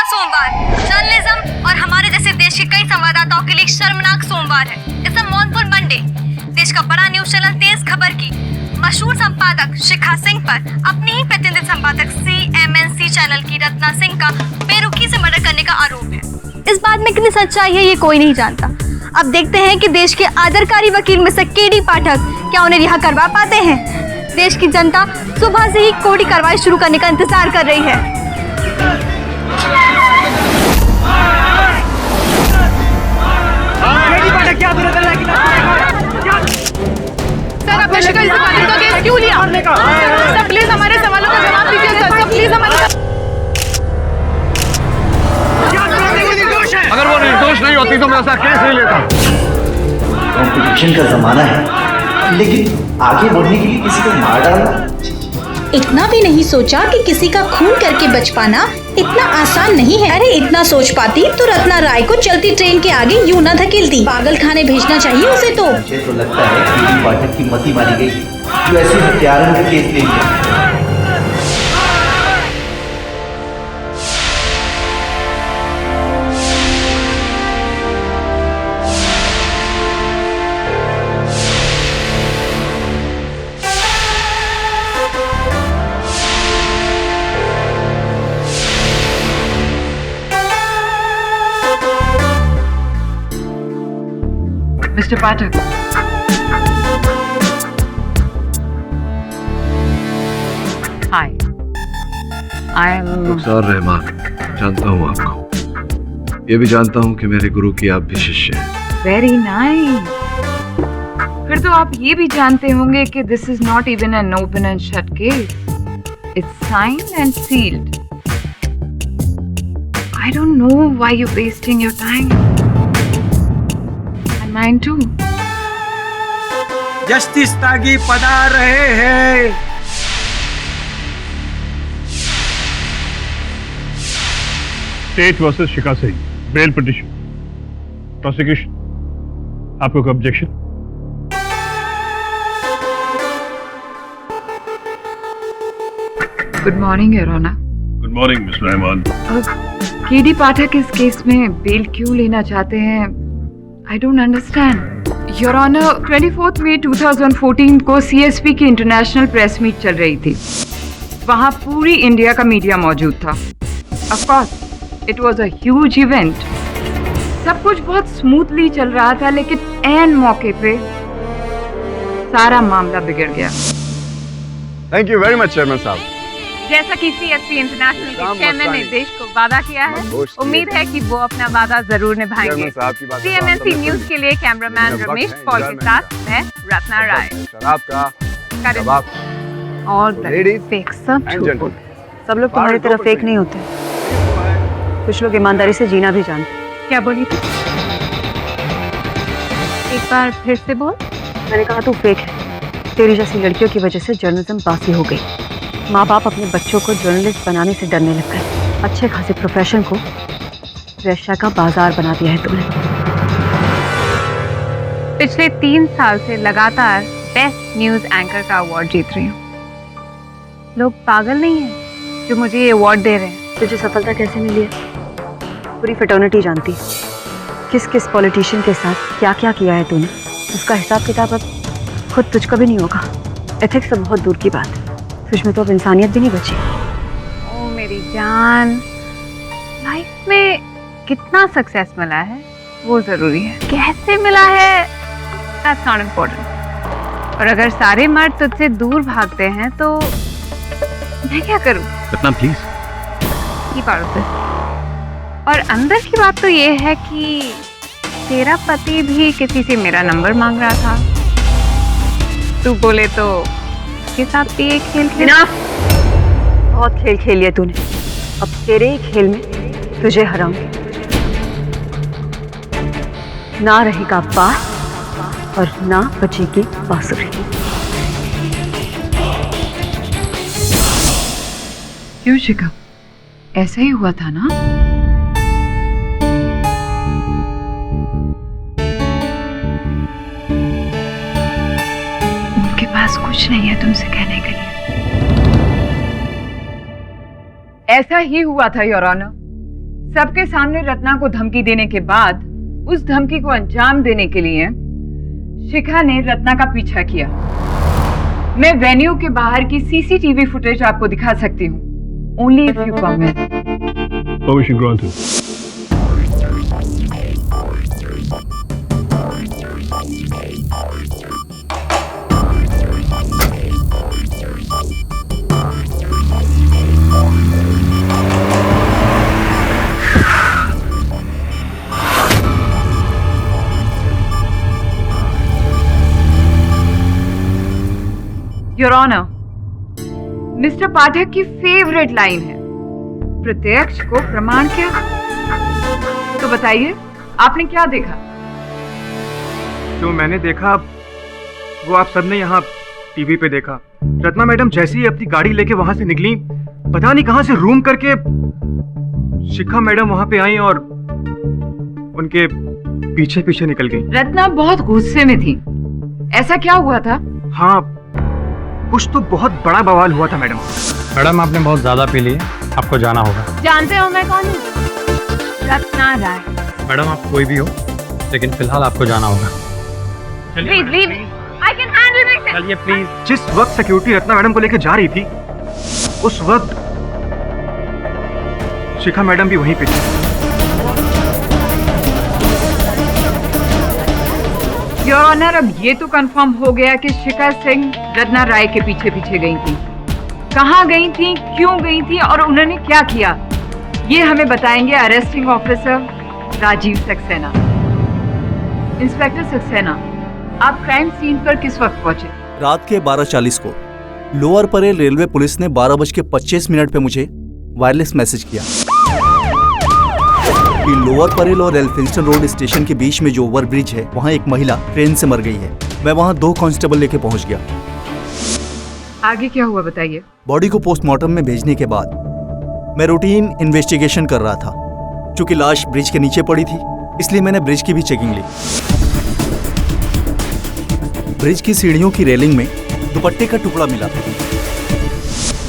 सोमवार जर्नलिज्म और हमारे जैसे देश के कई संवाददाताओं के लिए शर्मनाक सोमवार है। It's a मॉर्नफुल Monday. देश का बड़ा न्यूज चैनल तेज खबर की मशहूर संपादक शिखा सिंह पर अपनी ही प्रतिनिधि संपादक CMNC चैनल की रत्ना सिंह का बेरुखी से मर्डर करने का आरोप है। इस बात में कितनी सच्चाई है ये कोई नहीं जानता। अब देखते हैं कि देश के आदरकारी वकील मिस्टर KD पाठक क्या उन्हें रिहा करवा पाते हैं। देश की जनता सुबह से ही कोर्ट की कार्रवाई शुरू करने का इंतजार कर रही है। सर, आपने शिखा इस कातिल का केस क्यों लिया? सर प्लीज हमारे सवालों का जवाब दीजिए सर। प्लीज हमारे अगर वो निर्दोष नहीं होती तो मैं ऐसा केस नहीं लेता। कॉम्पिटिशन का जमाना है, लेकिन आगे बढ़ने के लिए किसी को मार डालना। इतना भी नहीं सोचा कि किसी का खून करके बच पाना इतना आसान नहीं है। अरे इतना सोच पाती तो रत्ना राय को चलती ट्रेन के आगे यूं न धकेलती। पागल खाने भेजना चाहिए उसे तो। मुझे तो लगता है KD पाठक की मति मारी गई जो ऐसे हत्यारों का केस ले लिया। Mr. Pathak. Hi. I am रुखसार रहमान। जानता हूँ आपको। ये भी जानता हूँ कि मेरे गुरु की आप भी शिष्य हैं। very nice. फिर तो आप ये भी जानते होंगे कि this is not even an open and shut case. It's signed and sealed. I don't know why you're wasting your time. And mine too. Justice Tagi पधार रहे हैं। State versus Shikha Singh, bail petition, prosecution, आपको कोई objection? Good morning, Your Honor. Good morning miss Rahman. KD Pathak इस केस में bell क्यों लेना चाहते हैं? I don't understand. Your Honor, 24 मई 2014 को CSP की इंटरनेशनल प्रेस मीट चल रही थी। वहाँ पूरी इंडिया का मीडिया मौजूद था। Of course, it was a huge event. सब कुछ बहुत स्मूथली चल रहा था, लेकिन ऐन मौके पे सारा मामला बिगड़ गया। Thank you very much chairman साहब। जैसा कि CSP इंटरनेशनल के चेयरमैन ने देश को वादा किया है, उम्मीद है कि वो अपना वादा जरूर निभाएंगे। CMNC न्यूज के लिए कैमरामैन रमेश पॉल के साथ मैं रत्ना राय। शराब का कबाब और फेक सब झूठ। सब लोग तुम्हारी तरह फेक नहीं होते। कुछ लोग ईमानदारी से जीना भी जानते। क्या बोली थी? एक बार फिर से बोल। मैंने कहा तू फेक है। तेरी जैसी लड़कियों की वजह से जर्नलिज्म बासी हो गई। माँ बाप अपने बच्चों को जर्नलिस्ट बनाने से डरने लग गए। अच्छे खासे प्रोफेशन को वेश्या का बाजार बना दिया है तुमने। पिछले 3 साल से लगातार बेस्ट न्यूज एंकर का अवार्ड जीत रही हूँ। लोग पागल नहीं हैं जो मुझे ये अवार्ड दे रहे हैं। तुझे सफलता कैसे मिली है? पूरी फेटर्निटी जानती। किस किस पॉलिटिशियन के साथ क्या क्या किया है तूने, उसका हिसाब किताब अब खुद तुझको भी नहीं होगा। एथिक्स तो बहुत दूर की बात है, तुझमें तो अब इंसानियत भी नहीं बची। ओ मेरी जान, लाइफ में कितना सक्सेस मिला है वो जरूरी है, कैसे मिला है that's not important। और अगर सारे मर्द तुझसे दूर भागते हैं तो मैं क्या करूं? Ratna please. Keep out of this। और अंदर की बात तो ये है कि तेरा पति भी किसी से मेरा नंबर मांग रहा था। तू बोले तो उसके साथ भी एक खेल खेला। बहुत खेल खेल लिया तूने, अब तेरे ही खेल में तुझे हराऊंगी। ना रहेगा बात और ना बचेगी बांसुरी। क्यों शिखा, ऐसा ही हुआ था ना? कुछ नहीं है तुमसे कहने के लिए। ऐसा ही हुआ था योर ऑनर। सबके सामने रत्ना को धमकी देने के बाद उस धमकी को अंजाम देने के लिए शिखा ने रत्ना का पीछा किया। मैं वेन्यू के बाहर की सीसीटीवी फुटेज आपको दिखा सकती हूँ। Only if you permit. Permission granted. Your honour, mister Pathak की फेवरेट लाइन है, प्रत्यक्ष को प्रमाण क्या। तो बताइए आपने क्या देखा? जो मैंने देखा वो आप सबने यहाँ टीवी पे देखा। रत्ना मैडम जैसे ही अपनी गाड़ी लेके वहां से निकली, पता नहीं कहां से रूम करके शिखा मैडम वहां पे आई और उनके पीछे पीछे निकल गई। रत्ना बहुत गुस्से में थी। ऐसा क्या हुआ था? हाँ, कुछ तो बहुत बड़ा बवाल हुआ था मैडम। मैडम आपने बहुत ज्यादा पी ली है, आपको जाना होगा। जानते हो मैं कौन हूँ? रत्ना राय। मैडम आप कोई भी हो, लेकिन फिलहाल आपको जाना होगा। चलिए प्लीज। जिस वक्त सिक्योरिटी रत्ना मैडम को लेकर जा रही थी, उस वक्त शिखा मैडम भी वहीं पे थी। योर ऑनर, अब ये तो कंफर्म हो गया कि शिखा सिंह रत्ना राय के पीछे पीछे गई थी। कहाँ गई थी, क्यों गई थी और उन्होंने क्या किया, ये हमें बताएंगे arresting officer Rajiv Saxena. Inspector Saxena, आप क्राइम सीन पर किस वक्त पहुंचे? रात के 12:40 को लोअर परेल रेलवे पुलिस ने 12:25 पे मुझे वायरलेस मैसेज किया कि लोअर परेल और एल्फिंस्टन रोड स्टेशन के बीच में जो ओवरब्रिज है, वहाँ एक महिला ट्रेन से मर गई है। मैं वहाँ 2 कांस्टेबल लेके पहुँच गया। आगे क्या हुआ बताइए। बॉडी को पोस्टमार्टम में भेजने के बाद मैं रूटीन इन्वेस्टिगेशन कर रहा था। चूंकि लाश ब्रिज के नीचे पड़ी थी, इसलिए मैंने ब्रिज की भी चेकिंग ली। ब्रिज की सीढ़ियों की रेलिंग में दुपट्टे का टुकड़ा मिला था।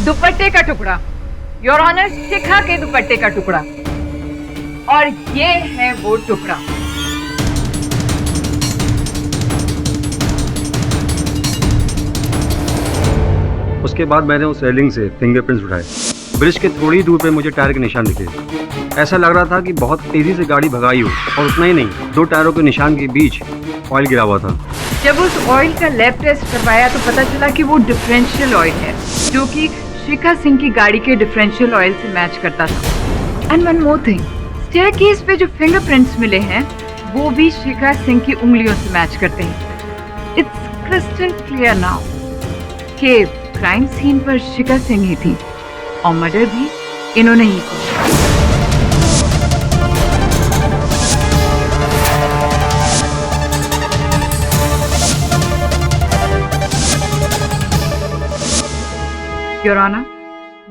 दुपट्टे का टुकड़ा? योर ऑनर, शिखा के दुपट्टे का टुकड़ा। और ये है वो टुकड़ा। उसके बाद मैंने उस रेलिंग से फिंगरप्रिंट्स उठाए। ब्रिज के थोड़ी दूर पे मुझे टायर के निशान दिखे। ऐसा लग रहा था कि बहुत तेजी से गाड़ी भगाई हो, और उतना ही नहीं, 2 टायरों के निशान के बीच ऑयल गिरा हुआ था। जब उस ऑयल का लैब टेस्ट करवाया तो पता चला कि वो डिफरेंशियल ऑयल है, जो कि शिखा सिंह की गाड़ी के डिफरेंशियल ऑयल से मैच करता था। And one more thing, staircase पे जो फिंगरप्रिंट्स मिले हैं वो भी शिखा सिंह की उंगलियों से मैच करते हैं। इट्स क्रिस्टल क्लियर नाउ कि क्राइम सीन पर शिखा सिंह ही थी और मर्डर भी इन्होंने ही किया। योर ऑनर,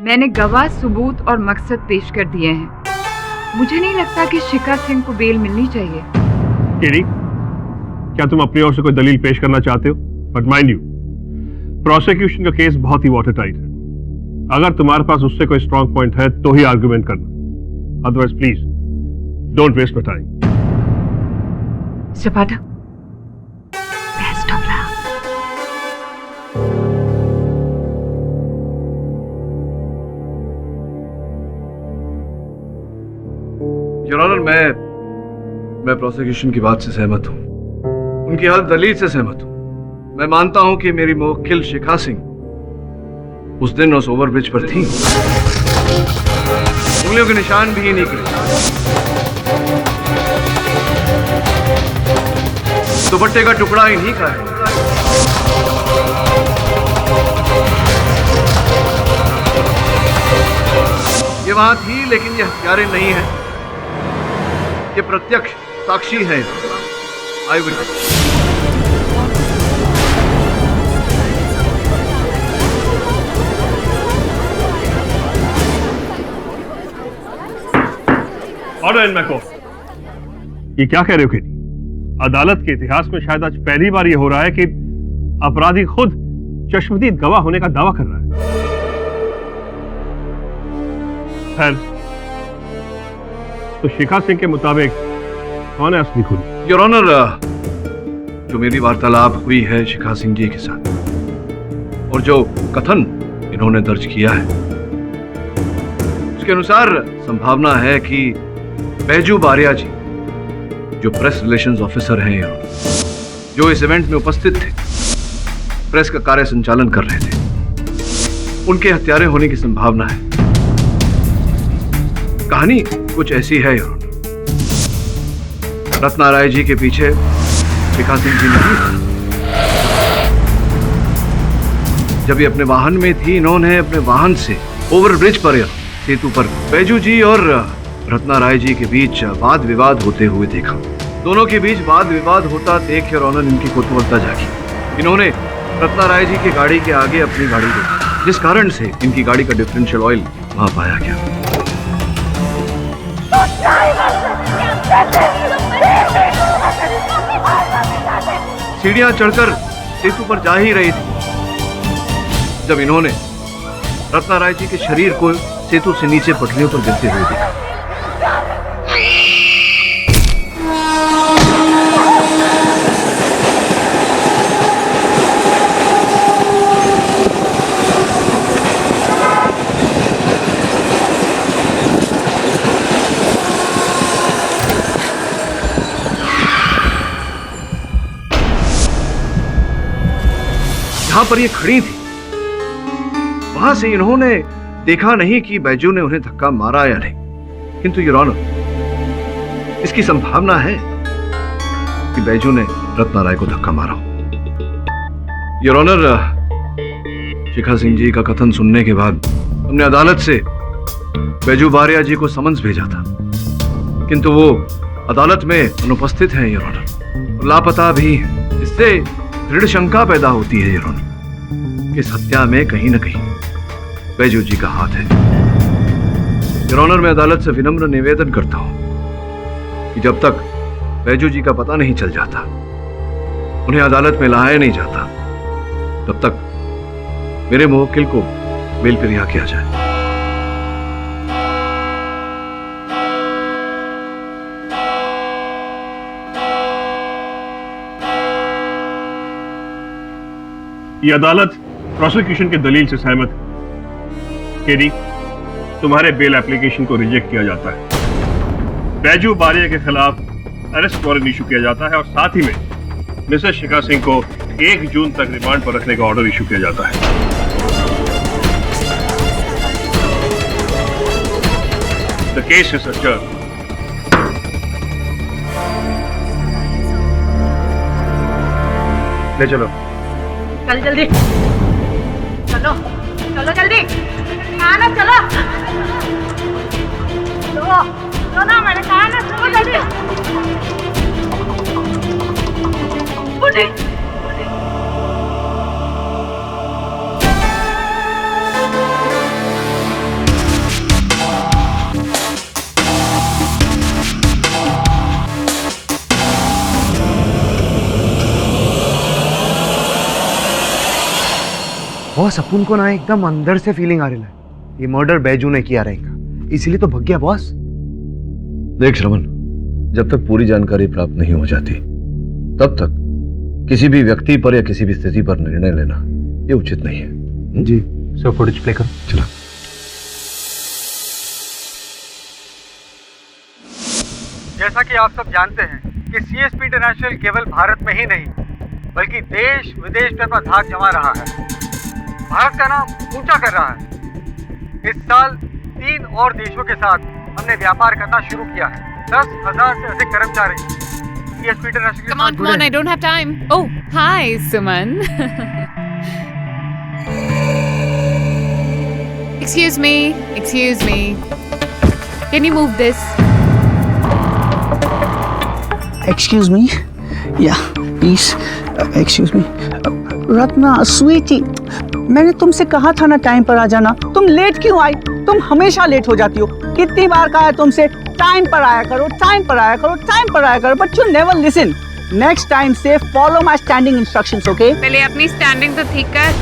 मैंने गवाह, सबूत और मकसद पेश कर दिए हैं। मुझे नहीं लगता कि शिखा सिंह को बेल मिलनी चाहिए। केडी, क्या तुम अपनी ओर से कोई दलील पेश करना चाहते हो? बट माइंड यू, प्रोसिक्यूशन का केस बहुत ही वाटर टाइट है। अगर तुम्हारे पास उससे कोई स्ट्रॉन्ग पॉइंट है तो ही आर्गुमेंट करना, otherwise please don't waste my time. Mister Pathak, best of luck. Your honour, मैं प्रोसिक्यूशन की बात से सहमत हूं, उनकी हर दलील से सहमत हूं। मैं मानता हूं कि मेरी मुवक्किल शिखा सिंह उस दिन उस ओवरब्रिज पर थी। उंगलियों के निशान भी निकले, दुपट्टे का टुकड़ा इन्हीं का है। ये वहां थी, लेकिन ये हत्यारे नहीं है, ये प्रत्यक्ष साक्षी है। Eye witness. ऑर्डर इन मैको। ये क्या कह रहे हो केडी? अदालत के इतिहास में शायद आज पहली बार ये हो रहा है कि अपराधी खुद चश्मदीद गवाह होने का दावा कर रहा है। खैर, तो शिखा सिंह के मुताबिक कौन है असली खूनी? योर ऑनर, जो मेरी वार्तालाप हुई है शिखा सिंह जी के साथ और जो कथन इन्होंने दर्ज किया है, उसके अनुसार संभावना है कि बैजू बारिया जी, जो प्रेस रिलेशंस ऑफिसर हैं, जो इस इवेंट में उपस्थित थे, प्रेस का कार्य संचालन कर रहे थे, उनके हत्यारे होने की संभावना है। कहानी कुछ ऐसी है योर ऑनर, रत्ना राय जी के पीछे शिखा सिंह जी नहीं था। जब ये अपने वाहन में थी, इन्होंने अपने वाहन से ओवरब्रिज पर या सेतु पर बैजू जी और रत्ना राय जी के बीच वाद विवाद होते हुए देखा। दोनों के बीच वाद विवाद होता देख योर ऑनर इनकी कौतूहलता जागी। इन्होंने रत्ना राय जी की गाड़ी के आगे अपनी गाड़ी रोकी, जिस कारण से इनकी गाड़ी का डिफरेंशियल ऑयल वहां पाया गया। सीढ़ियां चढ़कर सेतु पर जा ही रही थी जब इन्होंने रत्ना राय जी के शरीर को सेतु से नीचे पटरियों पर गिरते हुए देखा। जहां पर ये खड़ी थी, वहां से इन्होंने देखा नहीं कि बैजू ने उन्हें धक्का मारा या नहीं, किंतु योर ऑनर, इसकी संभावना है कि बैजू ने रत्ना राय को धक्का मारा हो। योर ऑनर, शिखा सिंह जी का कथन सुनने के बाद हमने अदालत से बैजू बारिया जी को समन्स भेजा था, किंतु वो अदालत में अनुपस्थित हैं योर ऑनर, लापता भी। इससे दृढ़ शंका पैदा होती है योर ऑनर कि इस हत्या में कहीं न कहीं बैजू जी का हाथ है। योर ऑनर, मैं अदालत से विनम्र निवेदन करता हूं कि जब तक बैजू जी का पता नहीं चल जाता, उन्हें अदालत में लाया नहीं जाता, तब तक मेरे मुवक्किल को बेल पर रिहा किया जाए। ये अदालत प्रोसिक्यूशन के दलील से सहमत है। केडी, तुम्हारे बेल एप्लीकेशन को रिजेक्ट किया जाता है। बैजू बारिया के खिलाफ अरेस्ट वारंट इशू किया जाता है और साथ ही में मिसेस शिखा सिंह को 1 जून तक रिमांड पर रखने का ऑर्डर इशू किया जाता है। The case is adjourned. ले चलो। चल जल्दी, चलो चलो जल्दी, आना चलो, चलो ना, मैंने कहा ना, चलो जल्दी। बॉस, अपन को ना एकदम अंदर से फीलिंग आ रही है ये मर्डर बैजू ने किया रहेगा, इसीलिए तो भग गया बॉस। देख श्रवण, जब तक पूरी जानकारी प्राप्त नहीं हो जाती, तब तक किसी भी व्यक्ति पर या किसी भी स्थिति पर निर्णय लेना ये उचित नहीं है। जी सो फुटेज प्ले करो। चलो। जैसा कि आप सब जानते हैं कि सीएसपी इंटरनेशनल केवल भारत में ही नहीं बल्कि देश विदेश में अपना धाक जमा रहा है, भारत का नाम ऊंचा कर रहा है। इस साल 3 और देशों के साथ हमने व्यापार करना शुरू किया है। 10,000 से अधिक कर्मचारी सीएसपी इंटरनेशनल के साथ जुड़े हैं। I don't have time. Oh, hi, Suman. Excuse me. Can you move this? Excuse me, yeah, please, excuse me. Ratna Sweety, मैंने तुमसे कहा था ना टाइम पर आ जाना, तुम लेट क्यों आई? तुम हमेशा लेट हो जाती हो। कितनी बार कहा है तुमसे टाइम पर आया करो, टाइम पर आया करो, टाइम पर आया करो, but you never listen. Next time से follow my standing instructions, okay? पहले अपनी स्टैंडिंग तो ठीक कर।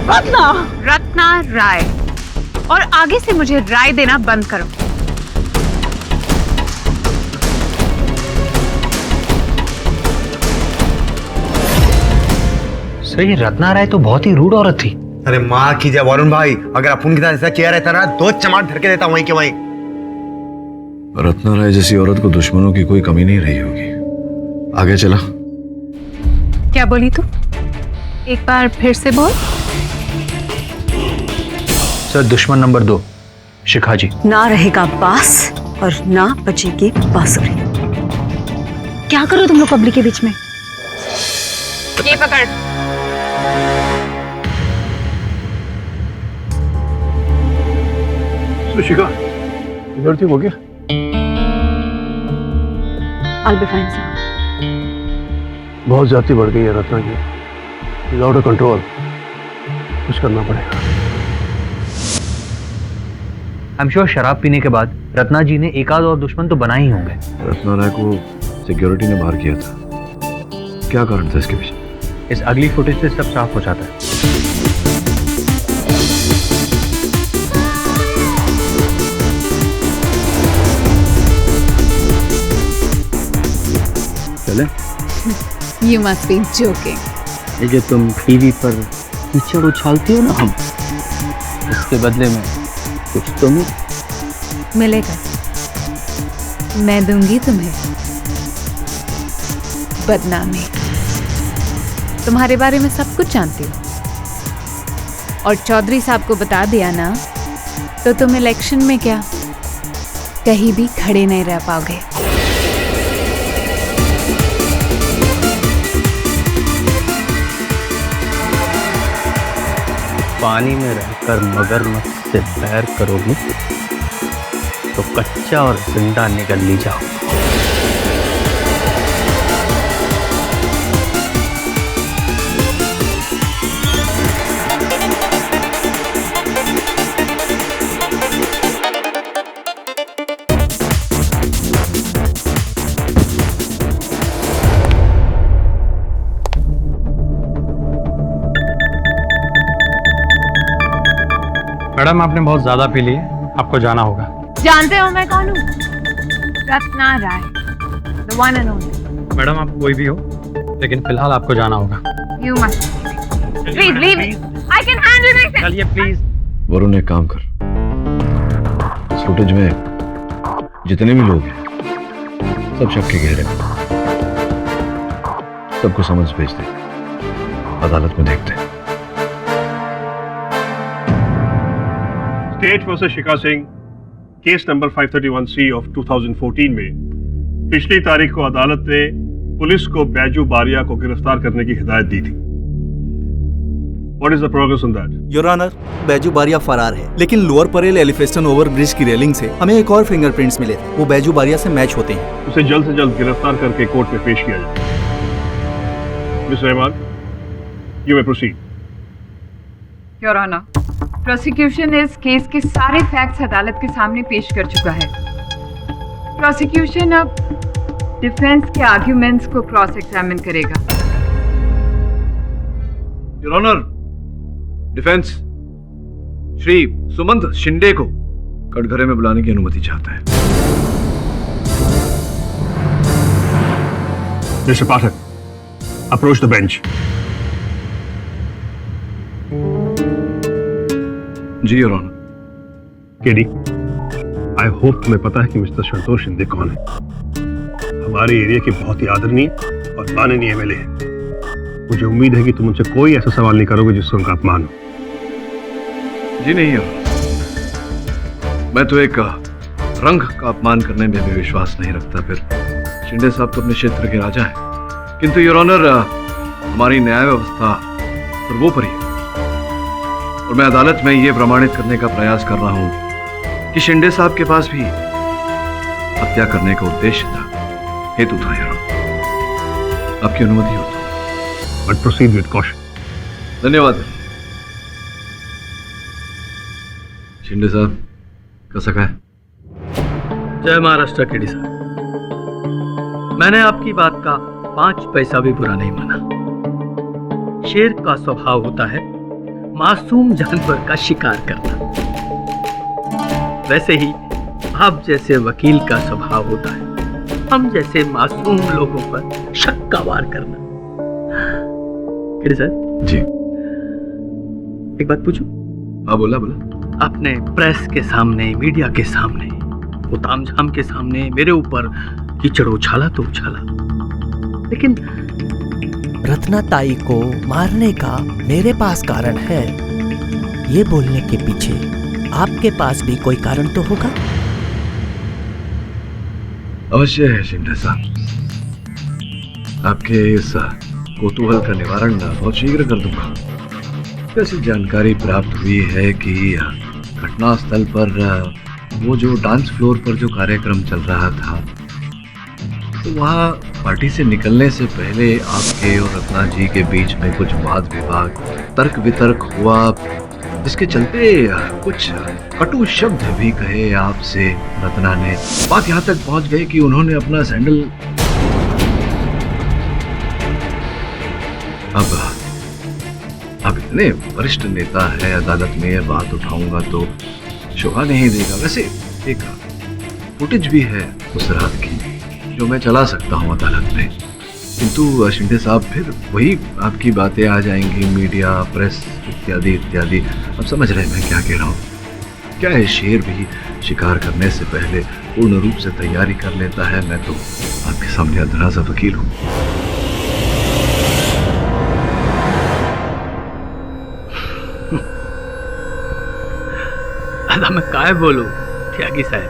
रत्ना, रत्ना राय, और आगे से मुझे राय देना बंद करो। सर ये रत्ना राय तो बहुत ही रूड औरत थी। अरे माँ की जय वरुण भाई, अगर अपुन के साथ ऐसा किया रहता ना, दो चमाट धर के देता वहीं के वहीं। रत्ना राय जैसी औरत को दुश्मनों की कोई कमी नहीं रही होगी। आगे चला। क्या बोली तू? एक बार फिर से बोल। सर दुश्मन नंबर 2 शिखा जी। ना रहेगा बास और ना बचेगी बांसुरी। क्या करो तुम लोग पब्लिक के बीच में? ये पकड़। शिखा गलती हो गया। I'll be fine, sir. बहुत ज्यादा बढ़ गई है रत्ना जी, आउट ऑफ कंट्रोल। कुछ करना पड़ेगा। आई एम श्योर शराब पीने के बाद रत्ना जी ने एक आध और दुश्मन तो बना ही होंगे। रत्ना राय को सिक्योरिटी ने बाहर किया था, क्या कारण था इसके पीछे? इस अगली फुटेज से सब साफ हो जाता है। चले? You must be joking. ये जो तुम टीवी पर कीचड़ उछालती हो ना, हम इसके बदले में कुछ तो मिलेगा। मैं दूंगी तुम्हें बदनामी। तुम्हारे बारे में सब कुछ जानती हूँ, और चौधरी साहब को बता दिया ना तो तुम इलेक्शन में क्या कहीं भी खड़े नहीं रह पाओगे। पानी में रहकर मगरमच्छ से पैर करोगे तो कच्चा और जिंदा निकल ली जाओ। मैडम आपने बहुत ज्यादा पी ली है, आपको जाना होगा। जानते हो मैं कौन हूँ? रत्ना राय, the one and only. Madam आप कोई भी हो, लेकिन फिलहाल आपको जाना होगा। You must please leave me. I can handle myself. चलिए प्लीज। वरुण एक काम कर, इस फुटेज में जितने भी लोग हैं सब शक के घेरे में, सबको समझ भेज दे, अदालत में देखते हैं। State versus Shikha Singh case number 531C of 2014 में पिछली तारीख को अदालत ने पुलिस को बैजू बारिया को गिरफ्तार करने की हिदायत दी थी। What is the progress on that? Your honour, Baiju Baria फरार है, लेकिन लोअर परेल एलिफेस्टन ओवर ब्रिज की रेलिंग से हमें एक और फिंगरप्रिंट्स मिले थे, वो बैजू बारिया से मैच होते हैं। उसे जल्द से जल्द गिरफ्तार करके कोर्ट में पेश किया जाए। Miss Rahman, you may proceed. Your honour, prosecution इस केस के सारे फैक्ट्स अदालत के सामने पेश कर चुका है। प्रोसिक्यूशन अब डिफेंस के आर्ग्यूमेंट्स को क्रॉस एग्जामिन करेगा। Your honour, defence Shri Sumant Shinde को कटघरे में बुलाने की अनुमति चाहता है। Mister Pathak, approach the bench. जी your honour. KD, I hope तुम्हें पता है कि मिस्टर संतोष शिंदे कौन है। हमारे एरिया के बहुत ही आदरणीय और माननीय एमएलए हैं। मुझे उम्मीद है कि तुम उनसे कोई ऐसा सवाल नहीं करोगे जिससे उनका अपमान हो। जी नहीं योर, मैं तो एक रंग का अपमान करने में भी विश्वास नहीं रखता। फिर शिंदे साहब तो अपने क्षेत्र के राजा हैं, किंतु योर ऑनर हमारी न्याय व्यवस्था सर्वोपरि है, और मैं अदालत में ये प्रमाणित करने का प्रयास कर रहा हूं कि शिंदे साहब के पास भी हत्या करने का उद्देश्य था, हेतु था। योर ऑनर, आपकी अनुमति हो तो। But proceed with caution. धन्यवाद। शिंदे साहब, कैसा है? जय महाराष्ट्र केडी साहब, मैंने आपकी बात का 5 पैसा भी बुरा नहीं माना। शेर का स्वभाव होता है मासूम जानवर का शिकार करना। वैसे ही आप जैसे वकील का स्वभाव होता है हम जैसे मासूम लोगों पर शक का वार करना। सर जी, एक बात पूछूं? हाँ बोला बोला। आपने प्रेस के सामने, मीडिया के सामने, वो तामझाम के सामने मेरे ऊपर कीचड़ उछाला तो उछाला, लेकिन रत्ना ताई को मारने का मेरे पास कारण है, ये बोलने के पीछे आपके पास भी कोई कारण तो होगा? अवश्य है शिंदे साहब, आपके इस कौतूहल का निवारण बहुत शीघ्र कर दूंगा। ऐसी जानकारी प्राप्त हुई है कि घटनास्थल पर वो जो डांस फ्लोर पर जो कार्यक्रम चल रहा था, तो वहाँ पार्टी से निकलने से पहले आपके और रत्ना जी के बीच में कुछ वाद विवाद, तर्क वितर्क हुआ, जिसके चलते कुछ कटु शब्द भी कहे आपसे रत्ना ने। बात यहाँ तक पहुँच गई कि उन्होंने अपना सैंडल अब इतने वरिष्ठ नेता है अदालत में, ये बात उठाऊंगा तो शोभा नहीं देगा। वैसे एक फुटेज भी है उस रात की जो मैं चला सकता हूं अदालत में, किंतु शिंदे साहब फिर वही आपकी बातें आ जाएंगी, मीडिया, प्रेस इत्यादि इत्यादि। अब समझ रहे हैं मैं क्या कह रहा हूँ। क्या है, शेर भी शिकार करने से पहले पूर्ण रूप से तैयारी कर लेता है। मैं तो आपके सामने अधरा सा वकील हूँ। मैं काय बोलूं त्यागी साहब?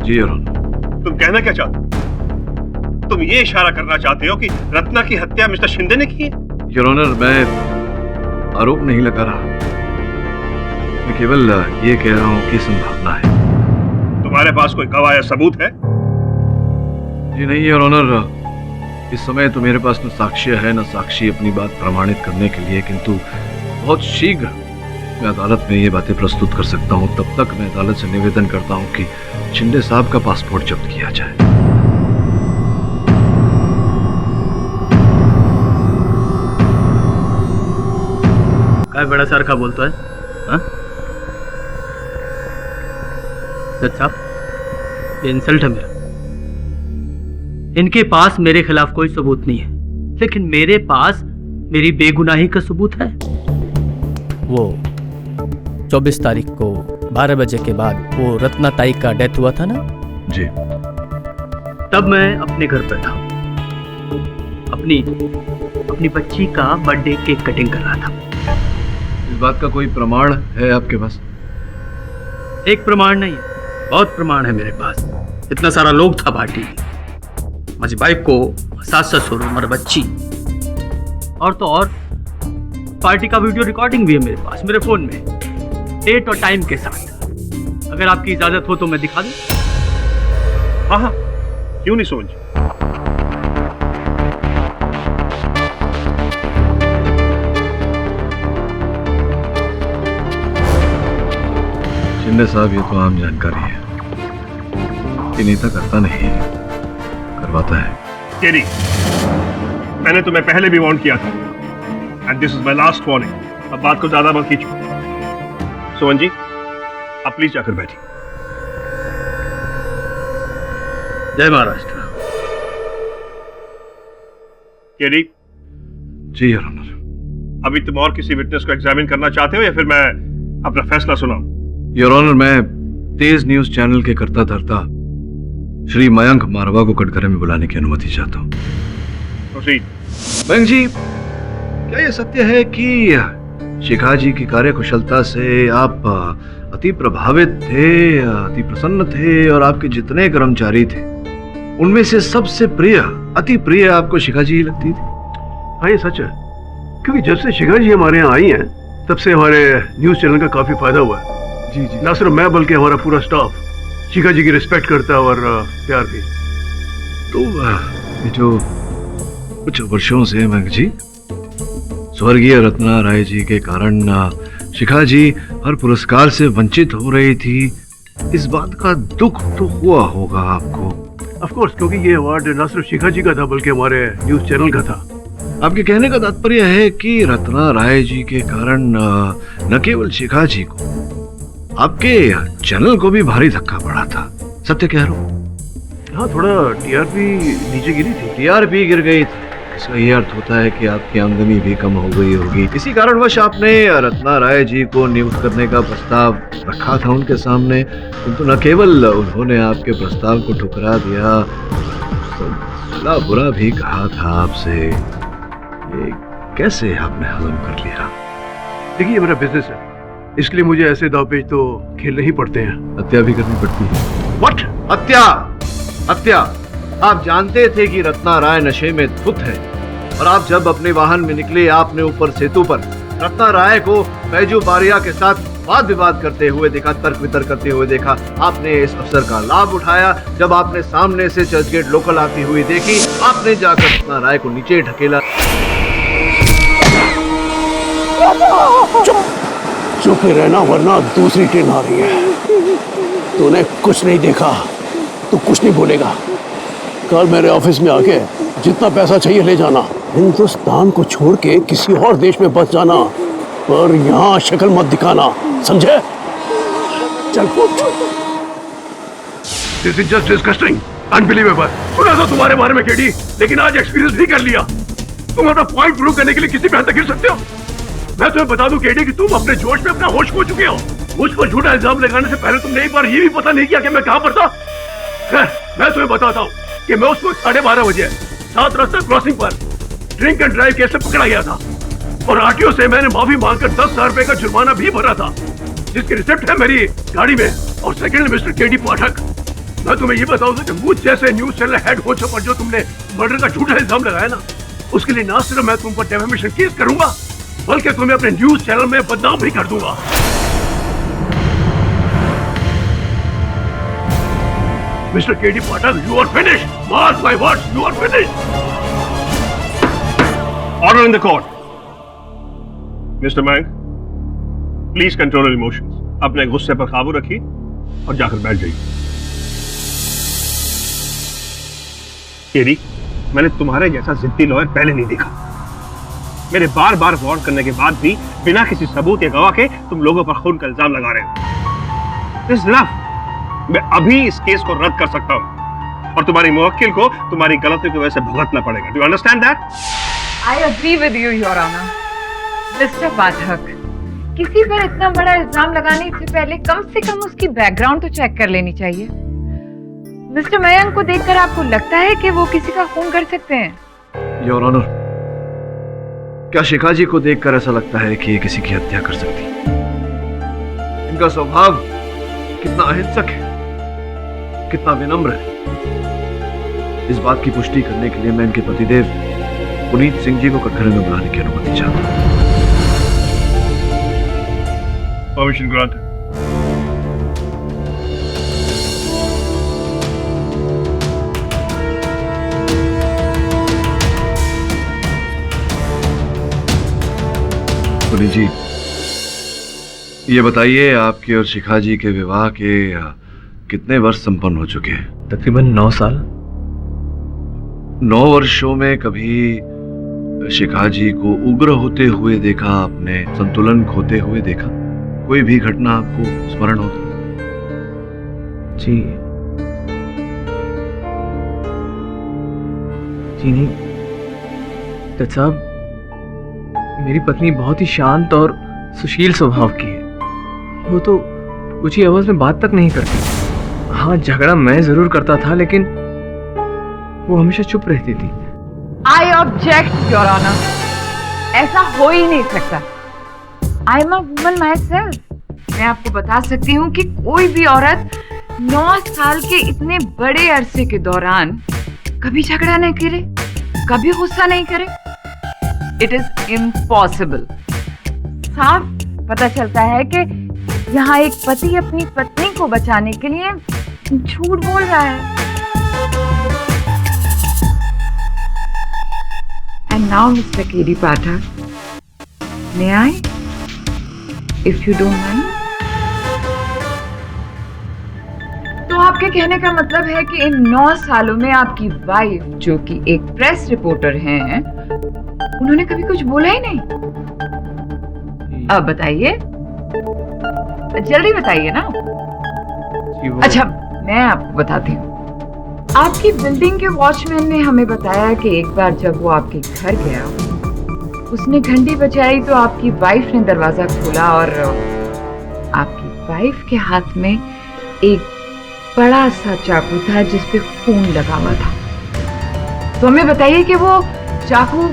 जी योर ऑनर। तुम कहना क्या चाहते हो? तुम ये इशारा करना चाहते हो कि रत्ना की हत्या मिस्टर शिंदे ने की है? योर ऑनर, मैं आरोप नहीं लगा रहा, मैं केवल ये कह रहा हूँ कि संभावना है। तुम्हारे पास कोई गवाह या सबूत है? जी नहीं योर ऑनर, इस समय तो मेरे पास न साक्ष्य है न साक्षी अपनी बात प्रमाणित करने के लिए, किंतु बहुत शीघ्र मैं अदालत में ये बातें प्रस्तुत कर सकता हूँ। तब तक मैं अदालत से निवेदन करता हूँ कि शिंदे साहब का पासपोर्ट जब्त किया जाए। काय बड़ा सर का बोलता है? जज साहब, ये इंसल्ट है मेरा। इनके पास मेरे खिलाफ कोई सबूत नहीं है, लेकिन मेरे पास मेरी बेगुनाही का सबूत है। वो 24 तारीख को 12 बजे के बाद वो रत्ना ताई का डेथ हुआ था ना? जी। तब मैं अपने घर पर था, अपनी बच्ची का बर्थडे केक कटिंग कर रहा था। इस बात का कोई प्रमाण है आपके पास? एक प्रमाण नहीं है, बहुत प्रमाण है मेरे पास। इतना सारा लोग था पार्टी में, माझी बायको, सास ससुर, हमारी बच्ची, और तो और पार्टी का वीडियो रिकॉर्डिंग भी है मेरे पास, मेरे फोन में, डेट और टाइम के साथ। अगर आपकी इजाजत हो तो मैं दिखा दूं? हाँ हाँ, क्यों नहीं सोच। शिंदे साहब, ये तो आम जानकारी है कि नेता करता नहीं है, करवाता है। केरी, मैंने तुम्हें पहले भी वार्न किया था, and this is my last warning. अब बात को ज्यादा मत खींचो। सोहन जी, आप प्लीज जाकर बैठिए। जय महाराष्ट्र। केरी। जी योर ऑनर। अभी तुम और किसी विटनेस को एग्जामिन करना चाहते हो या फिर मैं अपना फैसला सुनाऊं? योर ऑनर, मैं तेज न्यूज चैनल के कर्ता धर्ता श्री मयंक मारवा को कटघरे में बुलाने की अनुमति चाहता हूँ। मयंक जी, क्या यह सत्य है कि शिखा जी की कार्यकुशलता से आप अति प्रभावित थे, अति प्रसन्न थे, और आपके जितने कर्मचारी थे उनमें से सबसे प्रिय, अति प्रिय आपको शिखा जी लगती थी? हाँ, ये सच है, क्योंकि जब से शिखा जी हमारे यहाँ आई हैं तब से हमारे न्यूज चैनल का काफी फायदा हुआ है। जी जी। ना सिर्फ मैं बल्कि हमारा पूरा स्टाफ शिखा जी की रिस्पेक्ट करता है और प्यार भी। तो ये जो कुछ वर्षों से मयंक जी, स्वर्गीय रत्ना राय जी के कारण शिखा जी हर पुरस्कार से वंचित हो रही थी, इस बात का दुख तो हुआ होगा आपको? ऑफ कोर्स, क्योंकि ये अवार्ड न सिर्फ शिखा जी का था बल्कि हमारे न्यूज चैनल का था। आपके कहने का तात्पर्य है कि रत्ना राय जी के कारण न केवल शिखा जी को, आपके चैनल को भी भारी धक्का पड़ा था। सत्य कह रहा हूँ? हाँ, थोड़ा टीआरपी नीचे गिरी थी। टीआरपी गिर गई थी, इसका ये अर्थ होता है कि आपकी आमदनी भी कम हो गई होगी। इसी कारणवश आपने रत्ना राय जी को नियुक्त करने का प्रस्ताव रखा था उनके सामने, किंतु न केवल उन्होंने आपके प्रस्ताव को ठुकरा दिया, भला बुरा भी कहा था आपसे। ये कैसे आपने हजम कर लिया? देखिए, मेरा बिजनेस है, इसके लिए मुझे ऐसे दावपेच तो खेलने ही पड़ते हैं। हत्या भी करनी पड़ती है। व्हाट? हत्या? हत्या? आप जानते थे कि रत्ना राय नशे में धुत है, और आप जब अपने वाहन में निकले, आपने ऊपर सेतु पर रत्ना राय को बैजू बारिया के साथ वाद विवाद करते हुए देखा, तर्क वितर्क करते हुए देखा। आपने इस अवसर का लाभ उठाया। जब आपने सामने से चर्चगेट लोकल आती हुई देखी, आपने जाकर रत्ना राय को नीचे ढकेला। चुप ही रहना, वरना दूसरी ट्रेन आ रही है। तूने कुछ नहीं देखा तो कुछ नहीं बोलेगा। कल मेरे ऑफिस में आके जितना पैसा चाहिए ले जाना। हिंदुस्तान को छोड़ के किसी और देश में बस जाना, पर यहाँ शक्ल मत दिखाना, समझे? चल पूछ। This is just disgusting, unbelievable। सुना था तुम्हारे बारे में केडी, लेकिन आज एक्सपीरियंस भी कर लिया। तुम अपना पॉइंट प्रूव करने के लिए किसी भी हद तक गिर सकते हो। मैं तुम्हें बता दूं केडी कि तुम अपने जोश में अपना होश खो चुके हो। मुझ पर झूठा इल्जाम लगाने से पहले तुमने एक बार ये भी पता नहीं किया कि मैं कहाँ पर था। मैं तुम्हें बताता हूँ कि मैं उसको 12:30 बजे 7 रास्ता क्रॉसिंग पर ड्रिंक एंड ड्राइव केस से पकड़ा गया था, और आरटीओ से मैंने माफी मांगकर 10,000 रुपए का जुर्माना भी भरा था, जिसकी रिसिप्ट है मेरी गाड़ी में। और सेकंड, मिस्टर केडी पाठक, मैं तुम्हें ये बताऊंगा कि मुझ जैसे न्यूज चैनल हेड होस्ट पर जो तुमने मर्डर का झूठा इल्जाम लगाया ना, उसके लिए ना सिर्फ मैं तुम पर डेफेमेशन केस करूंगा, बल्कि तुम्हें अपने न्यूज चैनल में बदनाम भी कर दूंगा। Mr. K.D. Pathak, you are finished. Mark my words, you are finished. Order in the court. Mr. Mank, please control your emotions. अपने गुस्से पर काबू रखिए और जाकर बैठ जाइए। केडी, मैंने तुम्हारे जैसा जिद्दी लॉयर पहले नहीं देखा। मेरे बार बार वार्न करने के बाद भी बिना किसी सबूत या गवाह के तुम लोगों पर खून का इल्जाम लगा रहे हो। This is enough. मैं अभी इस केस को रद्द कर सकता हूं, और तुम्हारी मुवक्किल को तुम्हारी गलती की वजह से भुगतना पड़ेगा। Do you understand that? I agree with you, Your Honor. Mr. पाठक, किसी पर इतना बड़ा इल्जाम लगाने से पहले कम से कम उसकी बैकग्राउंड तो चेक कर लेनी चाहिए। मिस्टर मयंक को देखकर आपको लगता है कि वो किसी का खून कर सकते हैं? योर ऑनर, क्या शिखा जी को देखकर ऐसा लगता है कि ये किसी की हत्या कर सकती है? इनका स्वभाव कितना अहिंसक है, कितना विनम्र है। इस बात की पुष्टि करने के लिए मैं इनके पतिदेव पुनीत सिंह जी को कटघरे में बुलाने की अनुमति चाहता हूं। Permission grant. पुनीत जी, ये बताइए, आपके और शिखा जी के विवाह के कितने वर्ष संपन्न हो चुके हैं? तकरीबन 9 साल। 9 वर्षों में कभी शिखा जी को उग्र होते हुए देखा आपने, संतुलन खोते हुए देखा? कोई भी घटना आपको स्मरण हो? जी नहीं जज साहब, मेरी पत्नी बहुत ही शांत और सुशील स्वभाव की है। वो तो ऊंची आवाज में बात तक नहीं करती। हाँ, झगड़ा मैं जरूर करता था, लेकिन वो हमेशा चुप रहती थी। I object, Your Honor. ऐसा हो ही नहीं सकता। I am a woman myself. मैं आपको बता सकती हूँ कि कोई भी औरत 9 साल के इतने बड़े अरसे के दौरान कभी झगड़ा नहीं करे, कभी गुस्सा नहीं करे। It is impossible. साफ पता चलता है कि यहाँ एक पति अपनी पत्नी को बचाने के लिए झूठ बोल रहा है। And now, Mr. K.D. Pathak, may I, if you don't mind? तो आपके कहने का मतलब है कि इन 9 सालों में आपकी वाइफ, जो कि एक प्रेस रिपोर्टर हैं, उन्होंने कभी कुछ बोला ही नहीं। अब बताइए, जल्दी बताइए ना। अच्छा, मैं आपको बताती हूँ। आपकी बिल्डिंग के वॉचमैन ने हमें बताया कि एक बार जब वो आपके घर गया, उसने घंटी बजाई तो आपकी वाइफ ने दरवाजा खोला और आपकी वाइफ के हाथ में एक बड़ा सा चाकू था जिस पे खून लगा हुआ था। तो हमें बताइए कि वो चाकू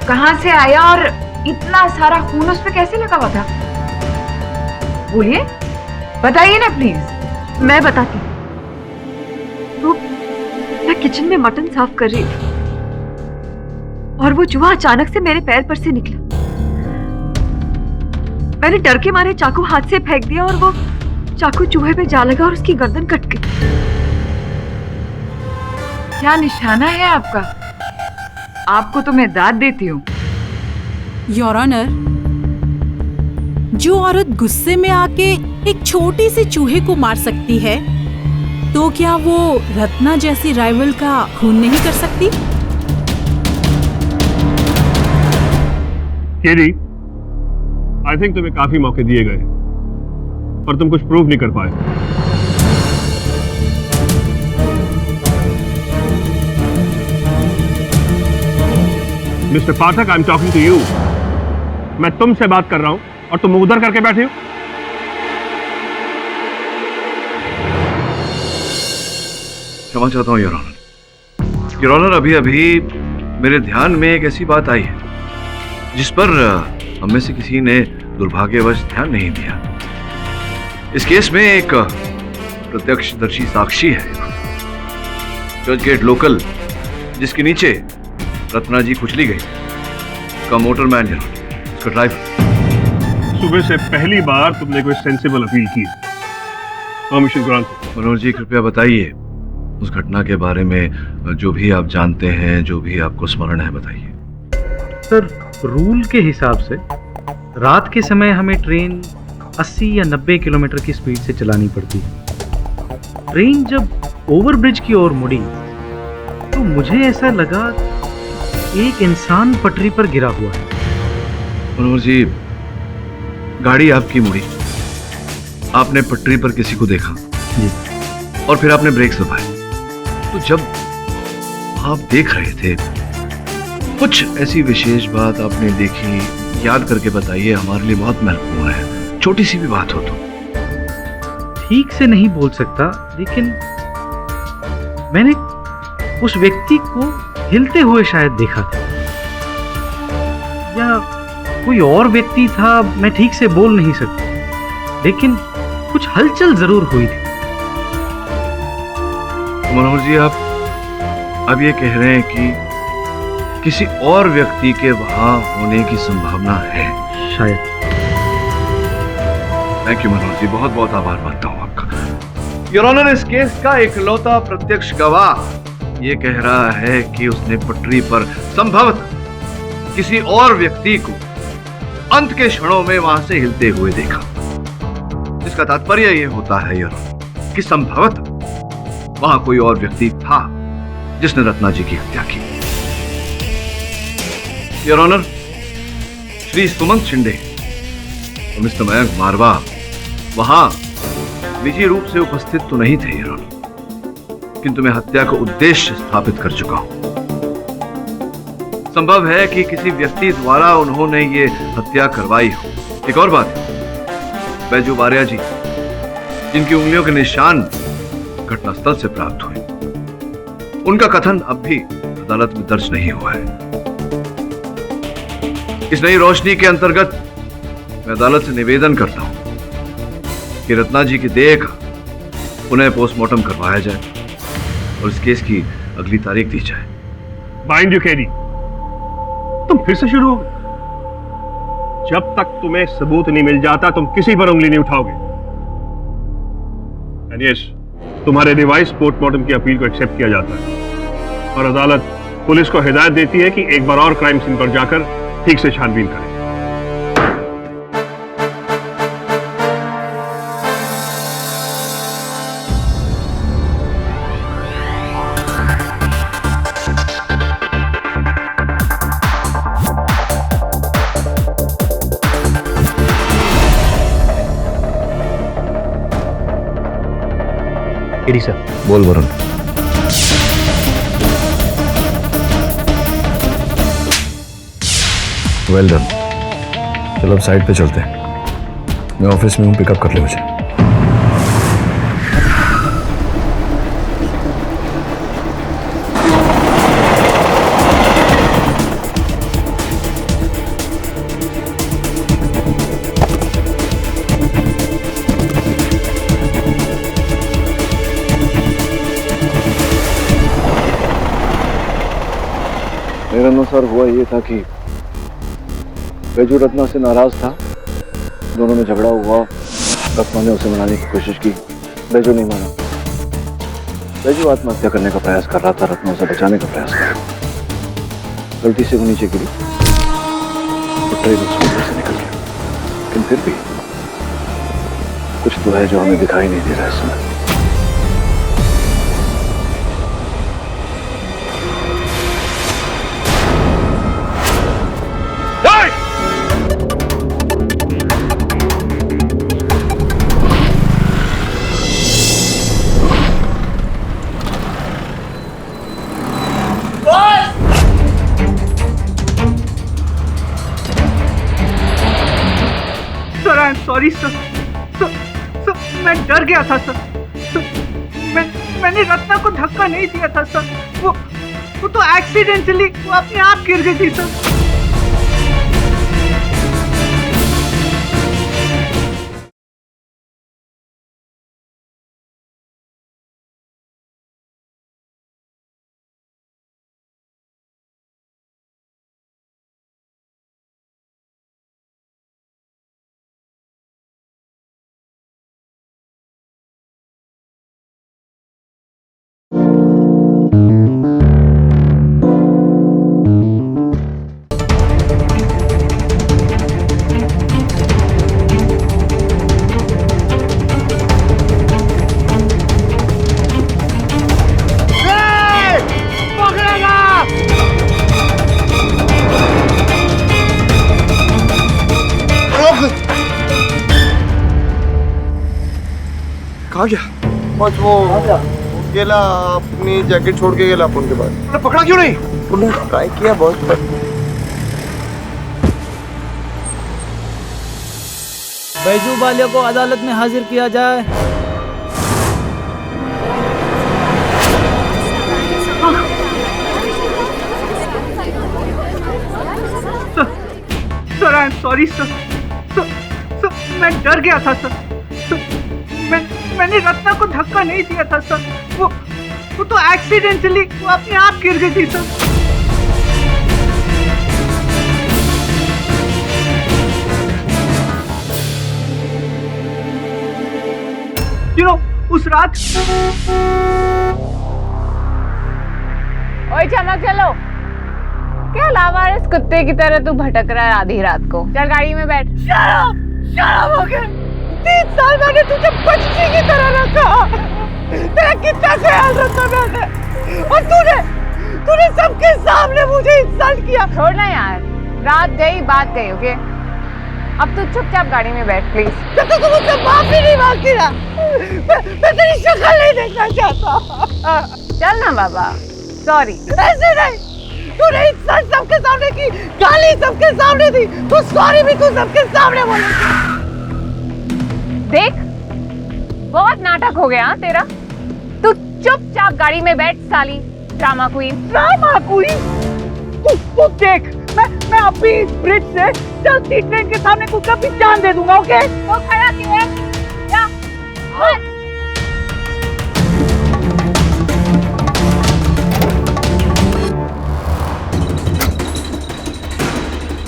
कहाँ से आया और इतना सारा खून उस पे कैसे लगा हुआ था? बोलिए, बताइए ना प्लीज। मैं बताती हूँ। तो मैं किचन में मटन साफ कर रही थी और वो चूहा अचानक से मेरे पैर पर से निकला। मैंने डर के मारे चाकू हाथ से फेंक दिया और वो चाकू चूहे पे जा लगा और उसकी गर्दन कट गई। क्या निशाना है आपका? आपको तो मैं दाद देती हूँ। योर ऑनर, जो औरत गुस्से में आके एक छोटी सी चूहे को मार सकती है, तो क्या वो रत्ना जैसी राइवल का खून नहीं कर सकती? केडी, आई थिंक तुम्हें काफी मौके दिए गए और तुम कुछ प्रूव नहीं कर पाए। Mister Pathak, I am talking to you. मैं तुमसे बात कर रहा हूं और तुम उधर करके बैठे हो। क्षमा चाहता हूं योर ऑनर। योर ऑनर, अभी अभी मेरे ध्यान में एक ऐसी बात आई है जिस पर हम में से किसी ने दुर्भाग्यवश ध्यान नहीं दिया। इस केस में एक प्रत्यक्षदर्शी साक्षी है, चर्च गेट लोकल, जिसके नीचे रत्ना जी कुचली गई, का मोटरमैन है, उसका ड्राइवर। सुबह से पहली बार तुमने कोई सेंसिबल अपील की। Permission grant. मनोहर जी, कृपया बताइए उस घटना के बारे में, जो भी आप जानते हैं, जो भी आपको स्मरण है, बताइए। सर, रूल के हिसाब से रात के समय हमें ट्रेन 80 या 90 किलोमीटर की स्पीड से चलानी पड़ती है। ट्रेन जब ओवरब्रिज की ओर मुड़ी तो मुझे ऐसा लगा एक इंसान पटरी पर गिरा हुआ है। मनोहर जी, गाड़ी आपकी मुड़ी, आपने पटरी पर किसी को देखा जी, और फिर आपने ब्रेक दबाए। तो जब आप देख रहे थे, कुछ ऐसी विशेष बात आपने देखी, याद करके बताइए, हमारे लिए बहुत महत्वपूर्ण है, छोटी सी भी बात हो तो। ठीक से नहीं बोल सकता, लेकिन मैंने उस व्यक्ति को हिलते हुए शायद देखा था, या कोई और व्यक्ति था, मैं ठीक से बोल नहीं सकता, लेकिन कुछ हलचल जरूर हुई थी। मनोहर जी, आप अब ये कह रहे हैं कि किसी और व्यक्ति के वहां होने की संभावना है? शायद। थैंक यू मनोहर जी, बहुत बहुत आभार मानता हूं आपका। योर ऑनर, इस केस का इकलौता प्रत्यक्ष गवाह ये कह रहा है कि उसने पटरी पर संभवतः किसी और व्यक्ति को अंत के क्षणों में वहां से हिलते हुए देखा। इसका तात्पर्य यह होता है योर ऑनर कि संभवतः वहां कोई और व्यक्ति था जिसने रत्ना जी की हत्या की। योर ऑनर, श्री सुमंत शिंदे और मिस्टर मयंक मारवा वहां निजी रूप से उपस्थित तो नहीं थे योर ऑनर, किंतु मैं हत्या का उद्देश्य स्थापित कर चुका हूं। संभव है कि किसी व्यक्ति द्वारा उन्होंने ये हत्या करवाई हो। एक और बात, बैजू बारिया जी, जिनकी उंगलियों के निशान घटनास्थल से प्राप्त हुए, उनका कथन अब भी अदालत में दर्ज नहीं हुआ है। इस नई रोशनी के अंतर्गत मैं अदालत से निवेदन करता हूं कि रत्ना जी की देह का पुनः पोस्टमार्टम करवाया जाए और इस केस की अगली तारीख दी जाए। माइंड यू केडी, तुम फिर से शुरू हो गए। जब तक तुम्हें सबूत नहीं मिल जाता तुम किसी पर उंगली नहीं उठाओगे। एंड यस, तुम्हारे रिवाइज पोस्टमार्टम की अपील को एक्सेप्ट किया जाता है और अदालत पुलिस को हिदायत देती है कि एक बार और क्राइम सीन पर जाकर ठीक से छानबीन करें। KD sir. बोल वरुण। Well done. चलो अब साइड पे चलते हैं। मैं ऑफिस में हूँ, पिकअप कर ले मुझे। मेरे अनुसार हुआ ये था कि बैजू रत्ना से नाराज था, दोनों में झगड़ा हुआ। रत्ना ने उसे मनाने की कोशिश की, बैजू नहीं माना। बैजू आत्महत्या करने का प्रयास कर रहा था, रत्ना उसे बचाने का प्रयास कर रहा था। गलती से वो नीचे गिरी तो ट्रेन उसके ऊपर से निकल गया, लेकिन फिर भी कुछ तो है जो हमें दिखाई नहीं दे रहा है इस समय। सॉरी सर, मैं डर गया था सर। मैंने रत्ना को धक्का नहीं दिया था सर। वो तो एक्सीडेंटली वो अपने आप गिर गई थी सर। कहाँ गया? बस वो गेला, अपनी जैकेट छोड़ के गेला अपन के पास। पकड़ा क्यों नहीं? पुलिस ट्राई किया बहुत, पर बैजू वाले को अदालत में हाजिर किया जाए। Sir I am sorry sir. मैं डर गया था सर। मैंने रत्ना को धक्का नहीं दिया था सर। वो तो एक्सीडेंटली वो अपने आप गिर गई थी सर। उस रात ओए चमक चलो, क्या लावारिस कुत्ते की तरह तू भटक रहा है आधी रात को? चल गाड़ी में बैठ। शराब हो गया। 3 साल मैंने तुझे बच्ची की तरह रखा, तेरा कितना ख्याल रखा मैंने, और तूने सबके सामने मुझे इंसल्ट किया। छोड़ना यार, रात गई बात गई। ओके, अब तू चुपचाप गाड़ी में बैठ प्लीज। जब तक तू मुझसे माफी नहीं मांगती ना, मैं तेरी शक्ल नहीं देखना चाहता। चल ना बाबा, सॉरी। ऐसे नहीं, तूने इंसल्ट सबके सामने की, गाली सबके सामने दी, तू सॉरी भी तू सबके सामने बोली। देख, बहुत नाटक हो गया तेरा। तू चुपचाप गाड़ी में बैठ साली ड्रामा क्वीन। Drama queen? तू देख, मैं अभी इस ब्रिज से चलती ट्रेन के सामने को कभी जान दे दूंगा। ओके? वो खड़ा क्यों है? जा,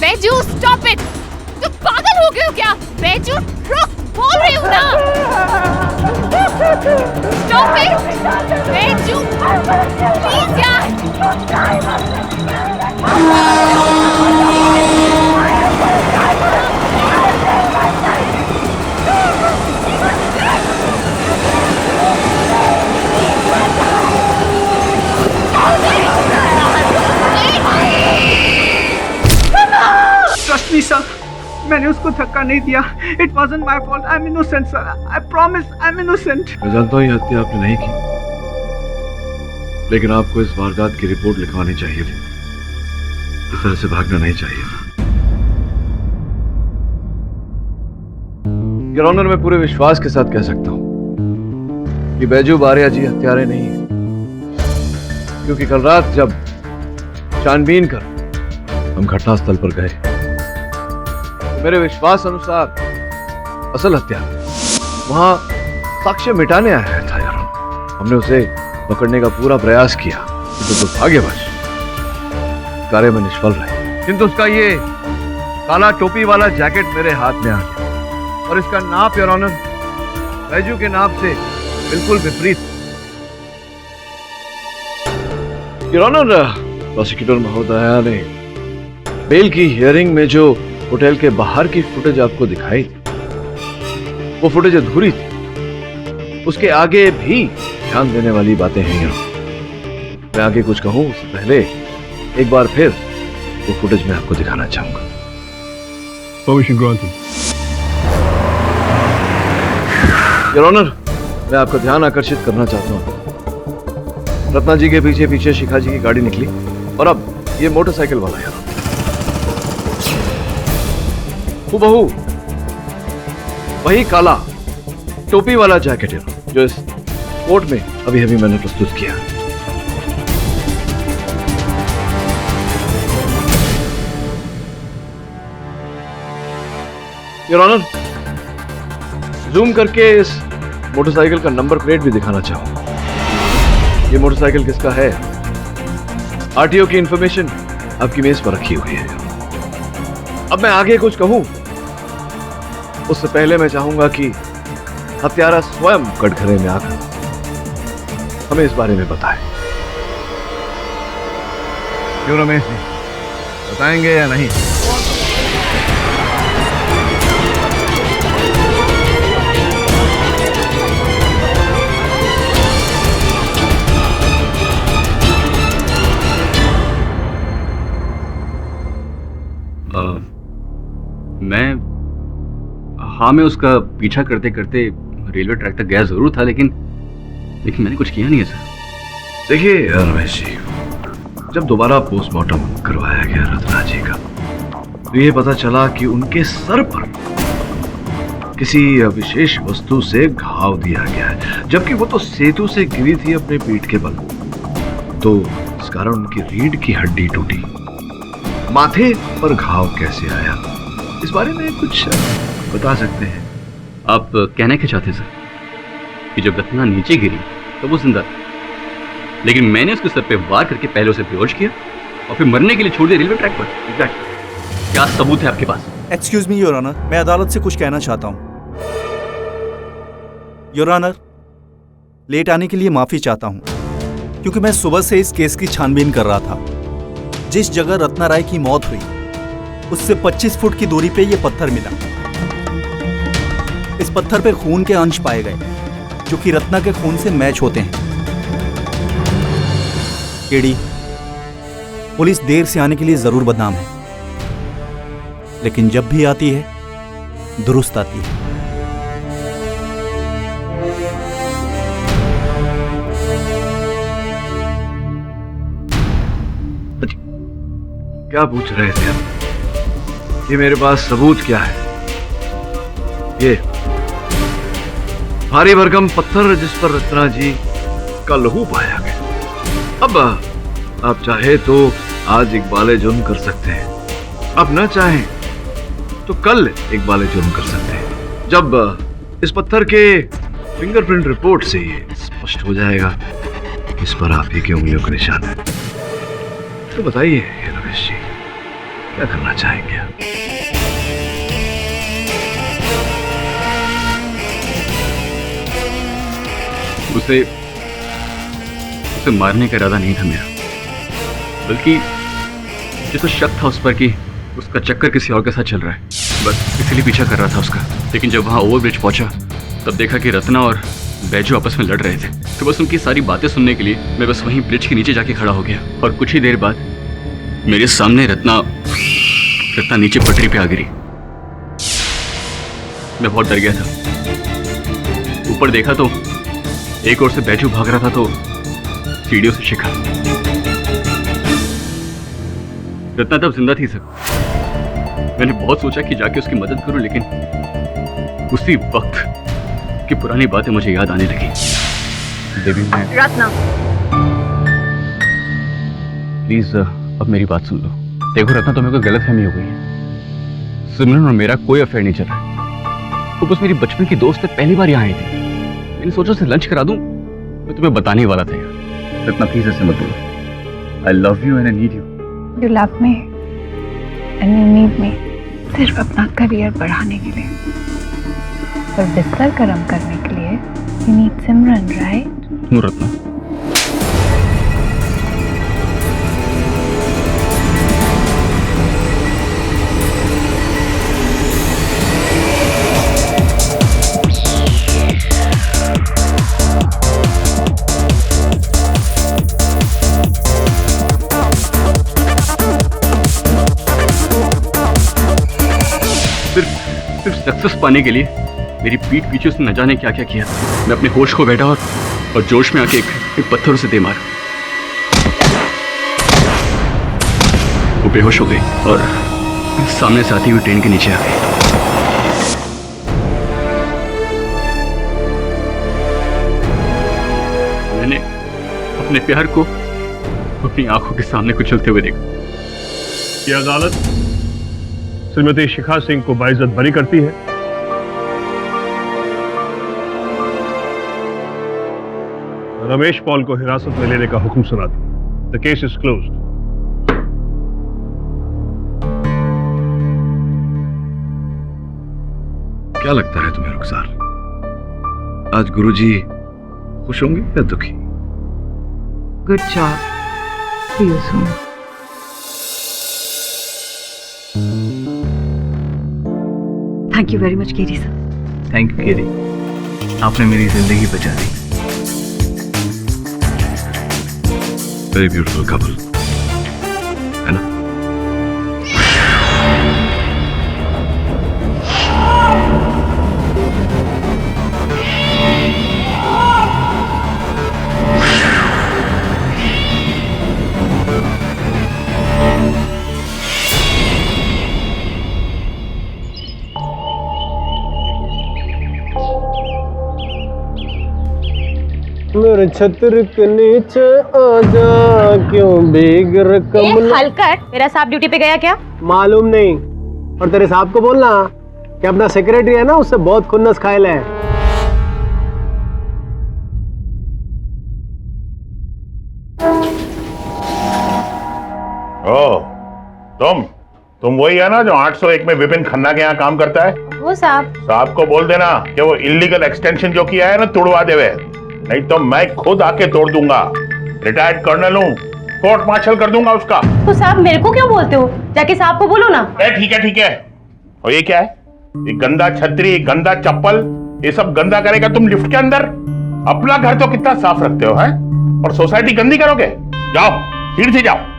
बैजू स्टॉप इट। तू पागल हो गए हो क्या? बैजू रुक, बोल रही हूँ ना। स्टॉप इट बैजू, प्लीज यार। ट्रस्ट मी सर, मैं मैंने उसको धक्का नहीं दिया। It wasn't my fault, I am innocent sir, I promise I am innocent. मैं जानता हूँ ये हत्या आपने नहीं की, लेकिन आपको इस वारदात की रिपोर्ट लिखवानी चाहिए थी। इस तरह से भागना नहीं चाहिए था। योर ऑनर, मैं पूरे विश्वास के साथ कह सकता हूं कि बैजू बारिया जी हत्यारे नहीं है, क्योंकि कल रात जब छानबीन कर हम घटनास्थल पर गए तो मेरे विश्वास अनुसार असल हत्यारा वहां साक्ष्य मिटाने आया था। योर ऑनर, हमने उसे पकड़ने का पूरा प्रयास किया, किंतु दुर्भाग्यवश कार्य में निष्फल रहे। किंतु उसका ये काला टोपी वाला जैकेट मेरे हाथ में आ गया और इसका नाप योर ऑनर बैजू के नाप से बिल्कुल विपरीत। योर ऑनर, प्रोसिक्यूटर महोदया ने बेल की हियरिंग में जो होटल के बाहर की फुटेज आपको दिखाई थी, वो फुटेज अधूरी थी। उसके आगे भी ध्यान देने वाली बातें हैं। मैं आगे कुछ कहूं उससे पहले एक बार फिर वो फुटेज मैं आपको दिखाना चाहूंगा। Permission granted. योर ऑनर, मैं आपका ध्यान आकर्षित करना चाहता हूं। रत्ना जी के पीछे पीछे शिखा जी की गाड़ी निकली और अब ये मोटरसाइकिल वाला है। हूबहू वही काला टोपी वाला जैकेट है जो इस कोर्ट में अभी अभी मैंने प्रस्तुत किया। योर ऑनर, जूम करके इस मोटरसाइकिल का नंबर प्लेट भी दिखाना चाहूंगा। ये मोटरसाइकिल किसका है? आरटीओ की इंफॉर्मेशन आपकी मेज पर रखी हुई है। अब मैं आगे कुछ कहूं उससे पहले मैं चाहूंगा कि हत्यारा स्वयं कटघरे में आकर हमें इस बारे में बताए। क्यों रमेश जी, बताएंगे या नहीं? मैं उसका पीछा करते करते रेलवे ट्रैक तक गया जरूर था, लेकिन मैंने कुछ किया नहीं है सर। देखिए रमेश जी, जब दोबारा पोस्टमार्टम करवाया गया रत्ना जी का, तो ये पता चला कि उनके सर पर किसी विशेष वस्तु से घाव दिया गया है, जबकि वो तो सेतु से गिरी थी अपने पीठ के बल। तो इस कारण उनकी रीढ़ की हड्डी टूटी। माथे पर घाव कैसे आया, इस बारे में कुछ बता सकते हैं? आप कहना क्या चाहते हैं सर कि जब रत्ना नीचे गिरी तो वो जिंदा थी, लेकिन मैंने उसके सर पे वार करके पहले उसे बेहोश किया और फिर मरने के लिए छोड़ दिया रेलवे ट्रैक पर। एग्जैक्ट। क्या सबूत है आपके पास? एक्सक्यूज मी योर ऑनर, मैं अदालत से कुछ कहना चाहता हूं। योर ऑनर, लेट आने के लिए माफी चाहता हूं, क्योंकि मैं सुबह से इस केस की छानबीन कर रहा था। जिस जगह रत्ना राय की मौत हुई उससे 25 फुट की दूरी पे ये पत्थर मिला। इस पत्थर पे खून के अंश पाए गए जो कि रत्ना के खून से मैच होते हैं। केडी, पुलिस देर से आने के लिए जरूर बदनाम है, लेकिन जब भी आती है दुरुस्त आती है। क्या पूछ रहे थे आप? ये मेरे पास सबूत क्या है? ये भारी भरकम पत्थर जिस पर रत्ना जी का लहू पाया गया। अब आप चाहे तो आज इकबाले जुर्म कर सकते हैं, अब ना चाहें तो कल इकबाले जुर्म कर सकते हैं, जब इस पत्थर के फिंगरप्रिंट रिपोर्ट से ये स्पष्ट हो जाएगा इस पर आप ही की उंगलियों का निशान है। तो बताइए रमेश जी, क्या करना चाहेंगे आप? उसे मारने का इरादा नहीं था मेरा, बल्कि मुझे तो शक था उस पर कि उसका चक्कर किसी और के साथ चल रहा है, बस इसीलिए पीछा कर रहा था उसका। लेकिन जब वहाँ ओवरब्रिज पहुंचा तब देखा कि रत्ना और बैजू आपस में लड़ रहे थे, तो बस उनकी सारी बातें सुनने के लिए मैं बस वहीं ब्रिज के नीचे जाके खड़ा हो गया, और कुछ ही देर बाद मेरे सामने रत्ना नीचे पटरी पे आ गिरी। मैं बहुत डर गया था। ऊपर देखा तो एक ओर से बैजू भाग रहा था तो सीढ़ियों से शिखा। रत्ना तब जिंदा थी सर। मैंने बहुत सोचा कि जाके उसकी मदद करूं, लेकिन उसी वक्त की पुरानी बातें मुझे याद आने लगी। देवी मैं रत्ना, प्लीज अब मेरी बात सुन लो। देखो रत्ना, तुम्हें कोई गलतफहमी हो गई है। सिमरन और मेरा कोई अफेयर नहीं चल रहा। वो बस मेरी बचपन की दोस्त है, पहली बार यहाँ आई थी। मैंने सोचा उसे लंच करा दूं, मैं तुम्हें बताने ही वाला था यार। रत्ना प्लीज ऐसे मत बोलो। I love you and I need you. You love me and you need me सिर्फ अपना करियर बढ़ाने के लिए, पर बिस्तर गर्म करने के लिए you need Simran, right? No Ratna, सिर्फ सक्सेस पाने के लिए मेरी पीठ पीछे उसने न जाने क्या क्या किया। मैं अपने होश को बैठा और जोश में आके एक पत्थर उसे दे मारा। वो बेहोश हो गई और सामने से आती हुई ट्रेन के नीचे आ गई। मैंने अपने प्यार को अपनी आंखों के सामने कुचलते हुए देखा। ये अदालत श्रीमती शिखा सिंह को बाइज्जत बरी करती है। रमेश पॉल को हिरासत में लेने का हुक्म सुनाती। The case is closed. क्या लगता है तुम्हें रुखसार, आज गुरुजी खुश होंगे या दुखी? Good job. See you soon. Thank you very much Kerry sir. Thank you Kerry, आपने मेरी जिंदगी बचा दी। वेरी ब्यूटीफुल कपल, है ना? मेरे छत्र के नीचे आजा, क्यों भीग रकम हलकर मेरा साहब ड्यूटी पे गया क्या? मालूम नहीं। और तेरे साहब को बोलना कि अपना सेक्रेटरी है ना, उससे बहुत खुन्नस खायल है। ओ, तुम वही है ना जो 801 में विपिन खन्ना के यहाँ काम करता है? वो साहब। साहब को बोल देना कि वो इलीगल एक्सटेंशन जो किया है ना, तुड़वा देवे, नहीं तो मैं खुद आके तोड़ दूंगा। रिटायर्ड कर्नल हूँ, कोर्ट मार्शल कर दूंगा उसका। तो साहब मेरे को क्यों बोलते हो? जाके साहब को बोलो ना। ठीक है। और ये क्या है? ये गंदा छतरी, गंदा चप्पल, ये सब गंदा करेगा तुम लिफ्ट के अंदर? अपना घर तो कितना साफ रखते हो, है? और सोसाइटी गंदी करोगे? जाओ, सीढ़ी से जाओ।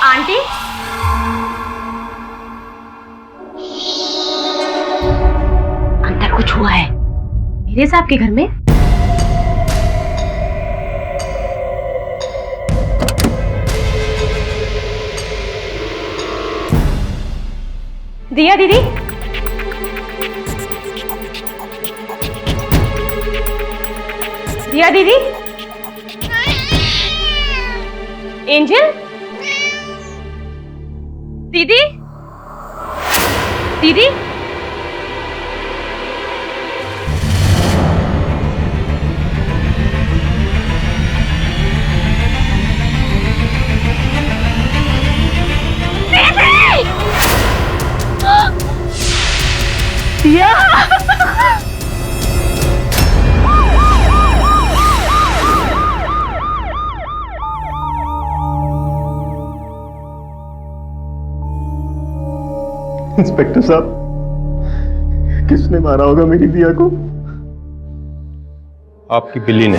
आंटी, अंदर कुछ हुआ है मेरे साहब के घर में। दिया दीदी, दिया दीदी, एंजल दीदी, दीदी, दिया। इंस्पेक्टर साहब, किसने मारा होगा मेरी दिया को? आपकी बिल्ली ने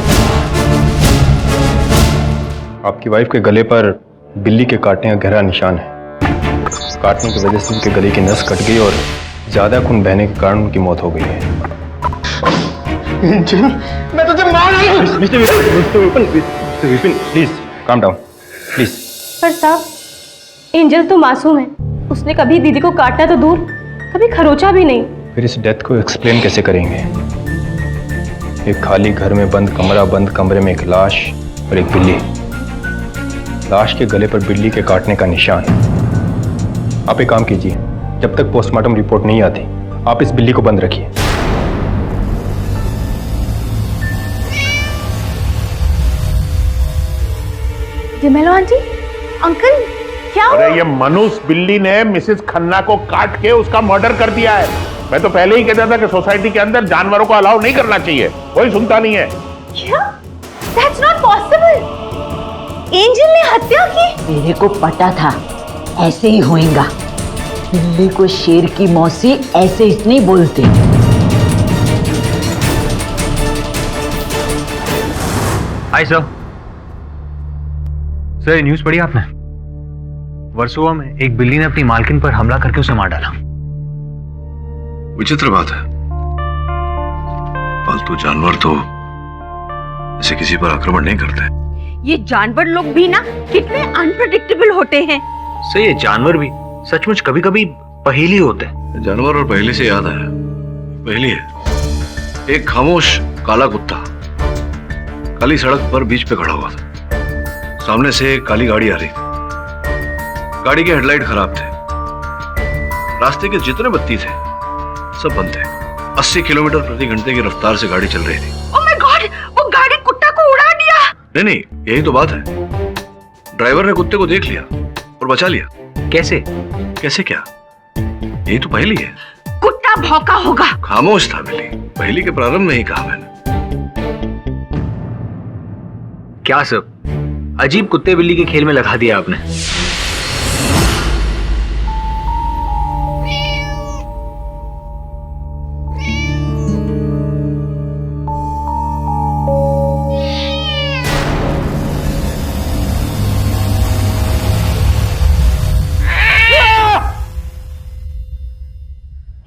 आपकी वाइफ के गले पर बिल्ली के काटने का गहरा निशान है। काटने की वजह से उनके गले की नस कट गई और ज्यादा खून बहने के कारण उनकी मौत हो गई है। मैं तुझे मार mister Vipin please calm down please. पर साहब, एंजल तो मासूम है, उसने कभी दीदी को काटा तो दूर, कभी खरोचा भी नहीं। फिर इस डेथ को एक्सप्लेन कैसे करेंगे? एक खाली घर में बंद कमरे में एक लाश और एक बिल्ली। लाश के गले पर बिल्ली के काटने का निशान। आप एक काम कीजिए, जब तक पोस्टमार्टम रिपोर्ट नहीं आती आप इस बिल्ली को बंद रखिए। जिमेलो आंटी, अंकल क्या हुआ? अरे ये मनुष्य बिल्ली ने मिसेस खन्ना को काट के उसका मर्डर कर दिया है। मैं तो पहले ही कहता था कि सोसाइटी के अंदर जानवरों को अलाउ नहीं करना चाहिए, कोई सुनता नहीं है। क्या? That's not possible. एंजल ने हत्या की? मेरे को पता था ऐसे ही होएगा। बिल्ली को शेर की मौसी ऐसे इतनी बोलते। Hi sir. सर, न्यूज़ पढ़ी आपने? वर्सोवा में एक बिल्ली ने अपनी मालकिन पर हमला करके उसे मार डाला। विचित्र बात है, पालतू जानवर तो ऐसे किसी पर आक्रमण नहीं करते। ये जानवर लोग भी ना कितने अनप्रेडिक्टेबल होते हैं। सर, ये जानवर भी सचमुच कभी कभी पहेली होते हैं। जानवर और पहेली से याद आया, पहेली है। एक खामोश काला कुत्ता काली सड़क पर बीच पे खड़ा हुआ था। सामने से एक काली गाड़ी आ रही थी। गाड़ी के हेडलाइट खराब थे। रास्ते के जितने बत्ती थे सब बंद थे। 80 किलोमीटर प्रति घंटे की रफ्तार से गाड़ी चल रही थी। ओह माय गॉड, वो गाड़ी कुत्ता को उड़ा दिया। नहीं, यही तो बात है। ड्राइवर ने कुत्ते को देख लिया और बचा लिया। कैसे? कैसे क्या? यही तो पहेली है। कुत्ता भौंका होगा। खामोश था बिल्ली। पहेली के प्रारंभ में ही कहा मैंने। क्या सर, अजीब कुत्ते बिल्ली के खेल में लगा दिया आपने।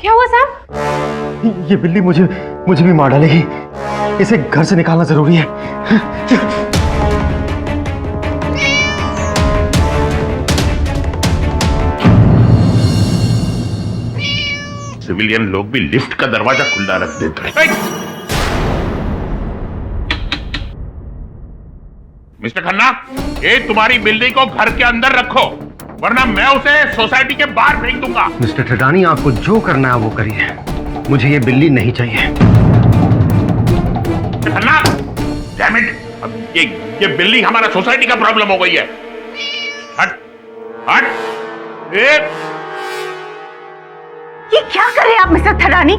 क्या हुआ साहब? ये बिल्ली मुझे भी मार डालेगी। इसे घर से निकालना जरूरी है। सिविलियन लोग भी लिफ्ट का दरवाजा खुला रख देते हैं। मिस्टर खन्ना, ये तुम्हारी बिल्ली को घर के अंदर रखो, वरना मैं उसे सोसाइटी के बाहर फेंक दूंगा। मिस्टर ठडानी, आपको जो करना है वो करिए, मुझे ये बिल्ली नहीं चाहिए। खन्ना, डैम इट, अब ये बिल्ली हमारा सोसाइटी का प्रॉब्लम हो गई है। हट हट। ये क्या कर रहे हैं आप मिस्टर थडानी?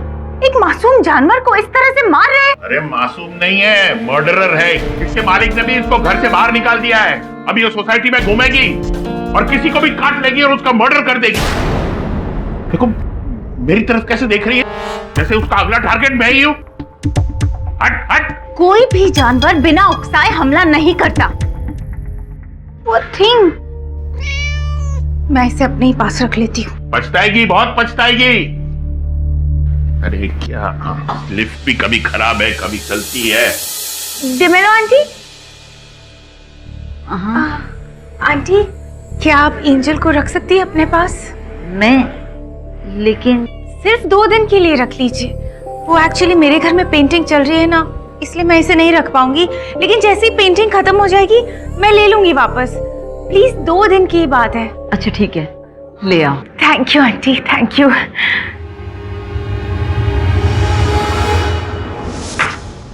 एक मासूम जानवर को इस तरह से मार रहे हैं। अरे मासूम नहीं है, मर्डरर है। इसके मालिक ने भी इसको घर से बाहर निकाल दिया है। अभी ये सोसाइटी में घूमेगी और किसी को भी काट लेगी और उसका मर्डर कर देगी। देखो मेरी तरफ कैसे देख रही है, जैसे उसका अगला टारगेट मैं ही हूं। हट हट। कोई भी जानवर बिना उकसाए हमला नहीं करता। वो थिंग, मैं इसे अपने ही पास रख लेती हूँ। पछताएगी, बहुत पछताएगी। अरे क्या, लिफ्ट भी कभी खराब है कभी चलती है। डिमेलो आंटी, आंटी क्या आप एंजल को रख सकती है अपने पास? मैं? लेकिन सिर्फ 2 दिन के लिए रख लीजिए। वो एक्चुअली मेरे घर में पेंटिंग चल रही है ना, इसलिए मैं इसे नहीं रख पाऊंगी। लेकिन जैसे ही पेंटिंग खत्म हो जाएगी मैं ले लूंगी वापस। प्लीज 2 दिन की बात है। अच्छा ठीक है, ले आओ। Thank you aunty, thank you.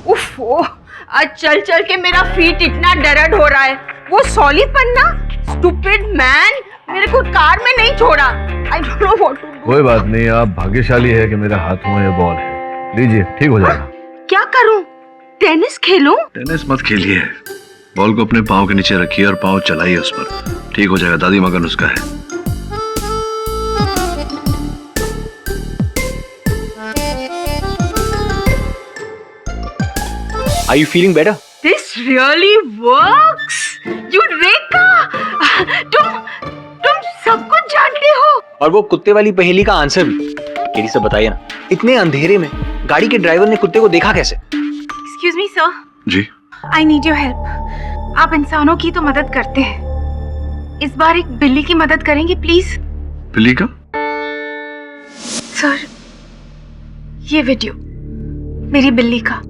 उफ, आज चल चल के मेरा फीट इतना दर्द हो रहा है। वो सॉलिड पन्ना, स्टूपिड मैन, मेरे को कार में नहीं छोड़ा। I don't know what to do. कोई बात नहीं, आप भाग्यशाली है कि मेरे हाथों में ये बॉल है। लीजिए, ठीक हो जाएगा। क्या करूं? टेनिस खेलूं? टेनिस मत खेलिए, बॉल को अपने पाँव के नीचे रखिए और पाँव चलाइए उस पर। ठीक हो जाएगा, दादी माँ का नुस्खा है। Are you feeling better? This really works. Eureka! तुम सब कुछ जानते हो। और वो कुत्ते वाली पहेली का आंसर भी। केडी से बताइए ना, इतने अंधेरे में गाड़ी के ड्राइवर ने कुत्ते को देखा कैसे? एक्सक्यूज मी सर, जी आई नीड योर हेल्प। आप इंसानों की तो मदद करते हैं, इस बार एक बिल्ली की मदद करेंगे प्लीज? बिल्ली का? सर, ये वीडियो मेरी बिल्ली का।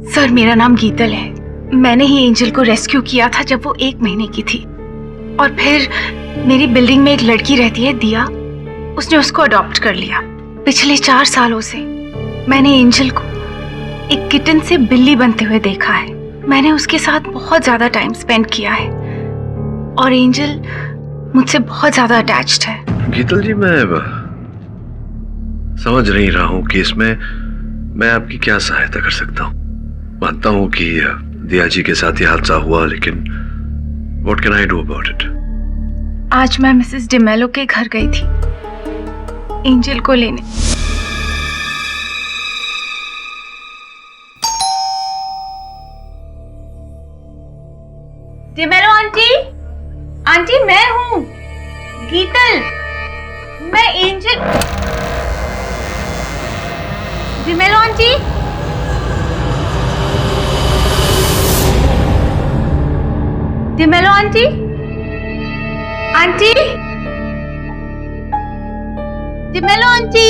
सर, मेरा नाम गीतल है। मैंने ही एंजल को रेस्क्यू किया था जब वो 1 महीने की थी। और फिर मेरी बिल्डिंग में एक लड़की रहती है, दिया। उसने उसको अडॉप्ट कर लिया। पिछले 4 सालों से मैंने एंजल को एक किटन से बिल्ली बनते हुए देखा है। मैंने उसके साथ बहुत ज्यादा टाइम स्पेंड किया है और एंजल मुझसे बहुत ज्यादा अटैच्ड है। गीतल जी, मैं समझ नहीं रहा हूँ कि इसमें मैं आपकी क्या सहायता कर सकता हूँ। मानता हूँ कि दिया जी के साथ ये हादसा हुआ, लेकिन what can I do about it? आज मैं मिसेस डिमेलो के घर गई थी एंजल को लेने। डिमेलो आंटी, आंटी मैं हूँ गीतल, मैं angel. D'Mello aunty, D'Mello aunty, aunty, D'Mello aunty.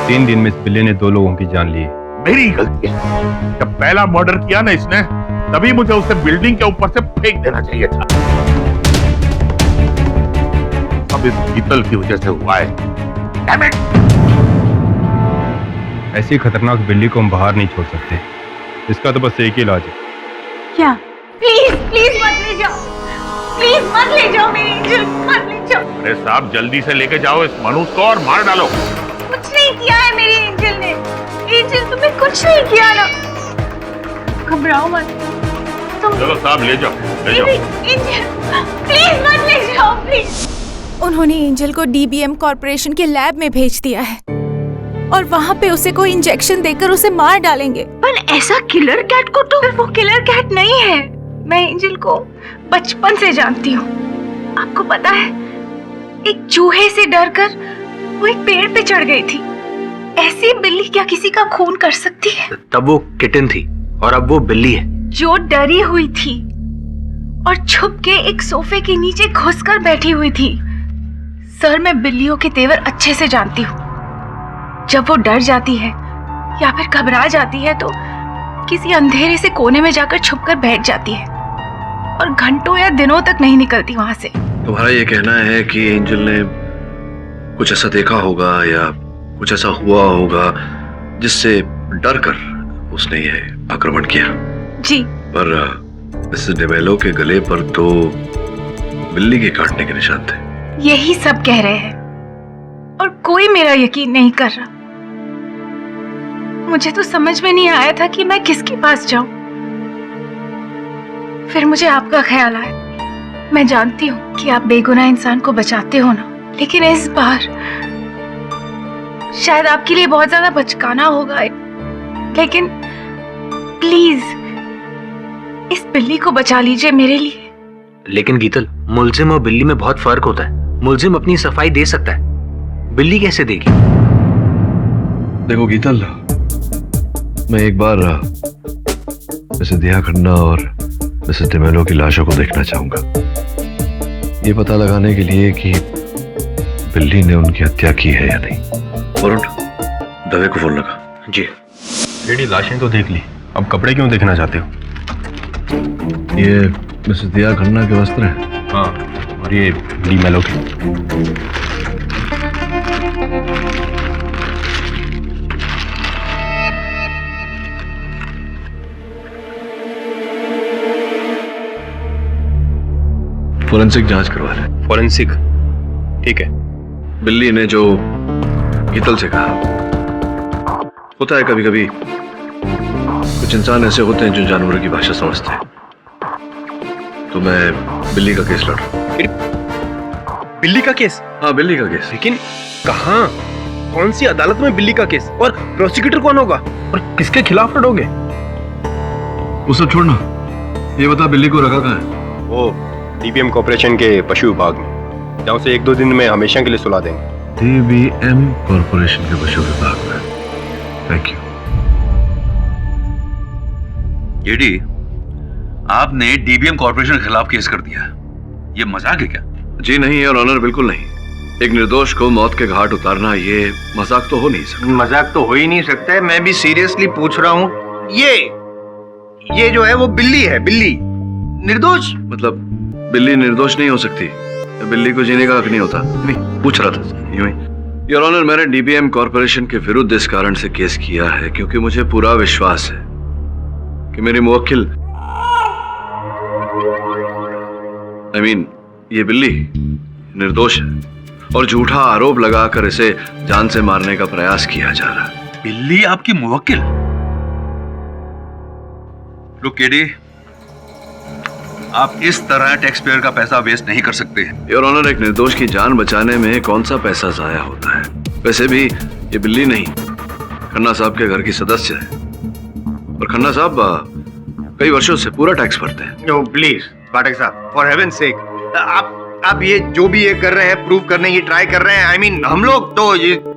तीन दिन में इस बिल्ली ने 2 लोगों की जान ली। मेरी गलती है। जब पहला मर्डर किया ना इसने, तभी मुझे उसे बिल्डिंग के ऊपर से फेंक देना चाहिए था। अब इस गीतल की वजह से हुआ है। Damn it! ऐसी खतरनाक बिल्ली को हम बाहर नहीं छोड़ सकते। इसका तो बस एक ही इलाज है। क्या? प्लीज प्लीज मत ले जाओ, प्लीज मत ले जाओ मेरी एंजल, मत ले जाओ। अरे साहब, जल्दी से लेके जाओ इस मनुष्य को और मार डालो। कुछ नहीं किया है मेरी एंजल ने। एंजल, तुमने कुछ नहीं किया ना। घबराओ मत तुम। चलो साहब, ले जाओ, ले जाओ। एंजल, प्लीज मत ले जाओ, प्लीज। उन्होंने एंजल को डीबीएम कॉर्पोरेशन के लैब में भेज दिया है और वहाँ पे उसे कोई इंजेक्शन देकर उसे मार डालेंगे। पर ऐसा किलर कैट को तो वो किलर कैट नहीं है। मैं एंजल को बचपन से जानती हूँ। आपको पता है, एक चूहे से डरकर वो एक पेड़ पे चढ़ गई थी। ऐसी बिल्ली क्या किसी का खून कर सकती है? तब वो किटन थी और अब वो बिल्ली है जो डरी हुई थी और छुप के एक सोफे के नीचे घुसकर बैठी हुई थी। सर, मैं बिल्लियों के तेवर अच्छे से जानती हूँ। जब वो डर जाती है या फिर घबरा जाती है तो किसी अंधेरे से कोने में जाकर छुपकर बैठ जाती है और घंटों या दिनों तक नहीं निकलती वहां से। तुम्हारा ये कहना है कि एंजल ने कुछ ऐसा देखा होगा या कुछ ऐसा हुआ होगा जिससे डर कर उसने ये आक्रमण किया? जी। पर मिसेस डिमेलो के गले पर तो बिल्ली के काटने के निशान थे। यही सब कह रहे हैं और कोई मेरा यकीन नहीं कर रहा। मुझे तो समझ में नहीं आया था कि मैं किसके पास जाऊं। फिर मुझे आपका ख्याल आया। मैं जानती हूँ कि आप बेगुनाह इंसान को बचाते हो ना, लेकिन इस बार शायद आपके लिए बहुत ज्यादा बचकाना होगा, लेकिन प्लीज इस बिल्ली को बचा लीजिए मेरे लिए। लेकिन गीतल, मुलजिम और बिल्ली में बहुत फर्क होता है। मुलजिम अपनी सफाई दे सकता है, बिल्ली कैसे देगी? देखो गीतल, मैं एक बार मिसेस दिया खन्ना और मिसेस डिमेलो की लाशों को देखना चाहूंगा, ये पता लगाने के लिए कि बिल्ली ने उनकी हत्या की है या नहीं। वरुण, दवे को फोन लगा। जी। लेडी, लाशें तो देख ली, अब कपड़े क्यों देखना चाहते हो? ये मिसेस दिया खन्ना के वस्त्र हैं। हाँ, और ये डी मेलो के। फोरेंसिक जांच करवा रहे। फॉरेंसिक, ठीक है। बिल्ली ने जो गीतल से कहा, होता है कभी कभी कुछ इंसान ऐसे होते हैं जो जानवरों की भाषा समझते हैं। तो मैं बिल्ली का केस लड़ रहा हूं। बिल्ली का केस? हाँ, बिल्ली का केस। लेकिन कहाँ, कौन सी अदालत में बिल्ली का केस? और प्रोसिक्यूटर कौन होगा और किसके खिलाफ लड़ोगे? वो सब छोड़ना, ये बता बिल्ली को रखा कहाँ है? वो डीबीएम कॉर्पोरेशन के पशु विभाग में, जहाँ उसे 1-2 दिन में हमेशा के लिए सुला देंगे। डीबीएम कॉर्पोरेशन के पशु विभाग में। Thank you. केडी, आपने डीबीएम कॉर्पोरेशन के खिलाफ केस कर दिया, ये मजाक है क्या? जी नहीं योर ऑनर, बिल्कुल नहीं। एक निर्दोष को मौत के घाट उतारना ये मजाक तो हो नहीं सकता। मजाक तो हो ही नहीं सकता है। मैं भी सीरियसली पूछ रहा हूँ। ये जो है वो बिल्ली है, बिल्ली निर्दोष। मतलब बिल्ली निर्दोष नहीं हो सकती? बिल्ली को जीने का हक नहीं होता? नहीं, पूछ रहा था यूं ही। योर ऑनर, मैंने डीबीएम कॉर्पोरेशन के विरुद्ध इस कारण से केस किया है क्योंकि मुझे पूरा विश्वास है कि मेरी मुवक्किल ये बिल्ली निर्दोष है और झूठा आरोप लगाकर इसे जान से मारने का प्रयास किया जा रहा है। बिल्ली आपकी मुवक्किल? लुक केडी, आप इस तरह टैक्स पेयर का पैसा वेस्ट नहीं कर सकते हैं। योर ऑनर, एक निर्दोष की जान बचाने में कौन सा पैसा जाया होता है? वैसे भी ये बिल्ली नहीं, खन्ना साहब के घर की सदस्य है और खन्ना साहब कई वर्षों से पूरा टैक्स भरते हैं। नो प्लीज पाठक साहब, फॉर हेवंस सेक, आप ये जो भी ये कर रहे हैं, प्रूव करने की ट्राई कर रहे हैं। आई मीन हम लोग तो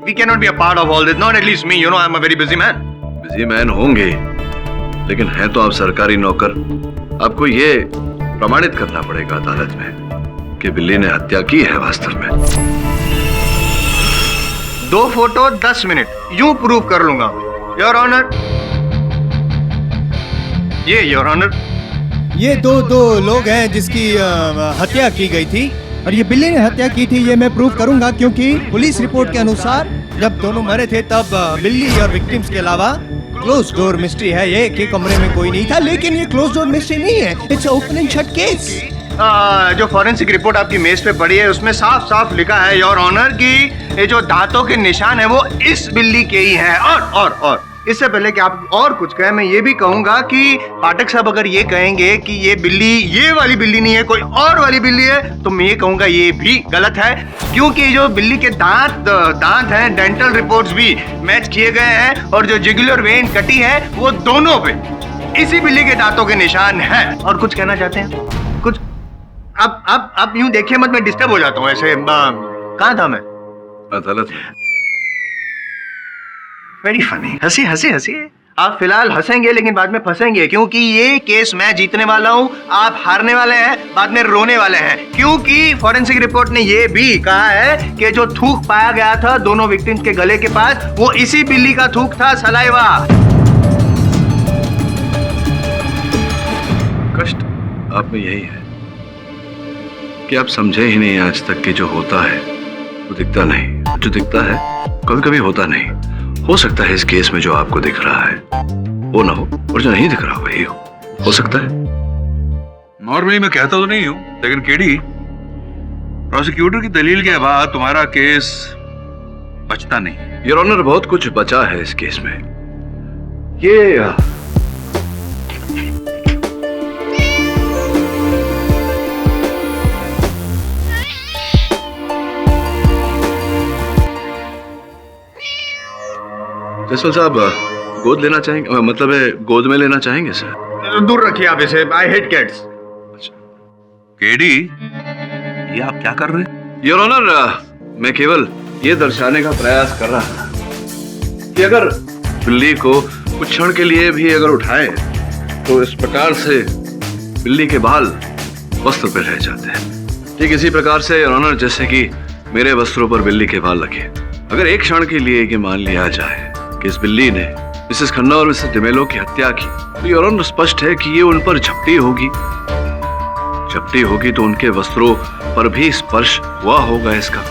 we can not be a part of all this, not at least me, you know, I am a very busy man. Busy man होंगे, लेकिन है तो आप सरकारी नौकर। आपको ये प्रमाणित करना पड़ेगा अदालत में कि बिल्ली ने हत्या की है वास्तव में। 2 फोटो 10 मिनट यूं प्रूव कर लूंगा योर ऑनर। ये योर ऑनर, ये दो लोग हैं जिसकी हत्या की गई थी और ये बिल्ली ने हत्या की थी, ये मैं प्रूव करूंगा क्योंकि पुलिस रिपोर्ट के अनुसार जब दोनों मरे थे तब बिल्ली और विक्टिम्स के अलावा क्लोज डोर मिस्ट्री है ये कि कमरे में कोई नहीं था। लेकिन ये क्लोज डोर मिस्ट्री नहीं है, it's open and shut case. जो फॉरेंसिक रिपोर्ट आपकी मेज पे पड़ी है उसमें साफ साफ लिखा है योर ऑनर कि ये जो दांतों के निशान है वो इस बिल्ली के ही है। और इससे पहले कि आप और कुछ कहें, मैं ये भी कहूंगा कि पाठक साहब अगर ये कहेंगे कि ये बिल्ली ये वाली बिल्ली नहीं है, कोई और वाली बिल्ली है, तो मैं ये कहूंगा ये भी गलत है, क्योंकि जो बिल्ली के दांत हैं, डेंटल रिपोर्ट्स भी मैच किए गए हैं और जो जुगुलर वेन कटी है वो दोनों पे इसी बिल्ली के दांतों के निशान हैं। और कुछ कहना चाहते हैं? कुछ आप यूं देखिए मत, मैं डिस्टर्ब हो जाता हूँ ऐसे। कहाँ था मैं? अदालत में। वेरी फनी, हंसी। आप फिलहाल हंसेंगे लेकिन बाद में फंसेंगे, क्योंकि ये केस मैं जीतने वाला हूँ, आप हारने वाले हैं, बाद में रोने वाले हैं, क्योंकि फॉरेंसिक रिपोर्ट ने ये भी कहा है कि जो थूक पाया गया था दोनों विक्टिम्स के गले के पास वो इसी बिल्ली का थूक था, सलाइवा। कष्ट आप में यही है कि आप समझे ही नहीं आज तक कि जो होता है वो दिखता नहीं, जो दिखता है कभी कभी होता नहीं। हो सकता है इस केस में जो आपको दिख रहा है वो ना हो और जो नहीं दिख रहा वही हो सकता है। नॉर्मली मैं कहता तो नहीं हूं, लेकिन केडी, प्रोसिक्यूटर की दलील के बाद तुम्हारा केस बचता नहीं। योर ऑनर, बहुत कुछ बचा है इस केस में। ये जसवाल साहब गोद लेना चाहेंगे, मतलब है गोद में लेना चाहेंगे सर? दूर रखिए आप इसे, आई हेट कैट्स। केडी, ये आप क्या कर रहे हैं? योर ऑनर, मैं केवल ये दर्शाने का प्रयास कर रहा था कि अगर बिल्ली को कुछ क्षण के लिए भी अगर उठाए तो इस प्रकार से बिल्ली के बाल वस्त्र पर रह जाते हैं। ठीक इसी प्रकार से योर ऑनर, जैसे कि मेरे वस्त्रों पर बिल्ली के बाल लगे, अगर एक क्षण के लिए ये मान लिया जाए कि इस बिल्ली ने मिसेस खन्ना और मिसेस डिमेलो की हत्या की, तो योर ऑनर स्पष्ट है कि ये उन पर झपटी होगी। झपटी होगी तो उनके वस्त्रों पर भी स्पर्श हुआ होगा इसका।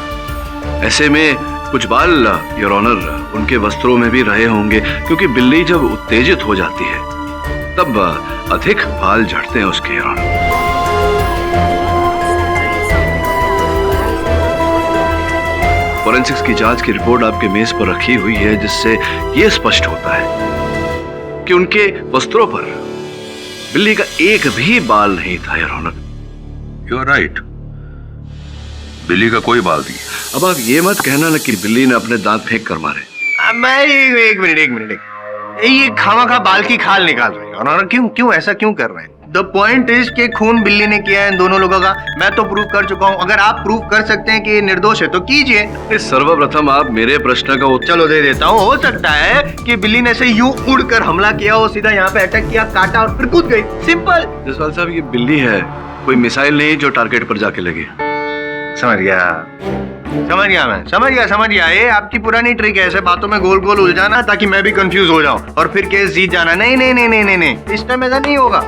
ऐसे में कुछ बाल योर ऑनर उनके वस्त्रों में भी रहे होंगे, क्योंकि बिल्ली जब उत्तेजित हो जाती है तब अधिक बाल झड़ते हैं उसके योर ऑनर। फॉरेंसिक्स की जांच की रिपोर्ट आपके मेज पर रखी हुई है, जिससे यह स्पष्ट होता है कि उनके वस्त्रों पर बिल्ली का एक भी बाल नहीं था your honour. You are right, बिल्ली का कोई बाल नहीं। अब आप ये मत कहना ना कि बिल्ली ने अपने दांत फेंक कर मारे। मैं एक मिनट ये खामा बाल की खाल निकाल रहे हैं और क्यों ऐसा क्यों कर रहे हैं? द पॉइंट इज कि खून बिल्ली ने किया है इन दोनों लोगों का। मैं तो प्रूव कर चुका हूं। अगर आप प्रूव कर सकते हैं कि ये निर्दोष है तो कीजिए। सर्वप्रथम आप मेरे प्रश्न का उत्तर चलो दे देता हूँ। हो सकता है कि बिल्ली ने से यूं उड़कर हमला किया हो, सीधा यहाँ पे अटैक किया, काटा और फिर कूद गई। सिंपल। जसवाल साहब, ये बिल्ली है, कोई मिसाइल नहीं जो टारगेट पर जाके लगे। समझ गया। ये आपकी पुरानी ट्रिक है, ऐसे बातों में गोल गोल उलझाना ताकि मैं भी कंफ्यूज हो जाऊं और फिर केस जीत जाना। नहीं, इस टाइम ऐसा नहीं होगा।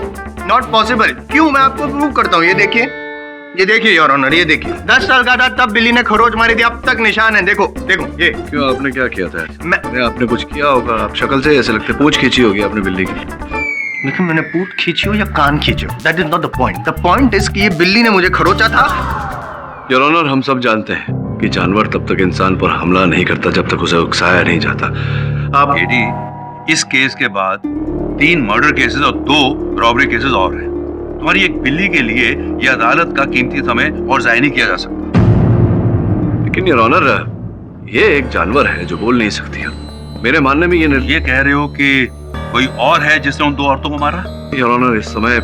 Not possible. क्यों? मैं आपको प्रूव करता हूँ। ये देखिए योर ऑनर, ये देखिए 10 साल का था तब बिल्ली ने खरोच मारी थी, अब तक निशान है। देखो ये। क्यों, आपने क्या किया था? आपने कुछ किया होगा, आप शक्ल से ऐसे लगते पूंछ खींची होगी आपने बिल्ली की। लेकिन मैंने पूंछ खींची हो या कान खींचे हो, that is not the point. The point is कि ये बिल्ली ने मुझे खरोचा था। योर ऑनर, हम सब जानते हैं कि जानवर तब तक इंसान पर हमला नहीं करता जब तक उसे उकसाया नहीं जाता। आप एडी, इस केस के बाद 3 मर्डर केसेस और 2 रॉबरी केसेस और हैं। तुम्हारी एक बिल्ली के लिए यह अदालत का कीमती समय और जाया नहीं किया जा सकता। लेकिन योर ऑनर, ये एक जानवर है जो बोल नहीं सकती है। मेरे मानने में ये कह रहे हो कि कोई और है जिसने उन 2 औरतों को मारा? योर ऑनर, इस समय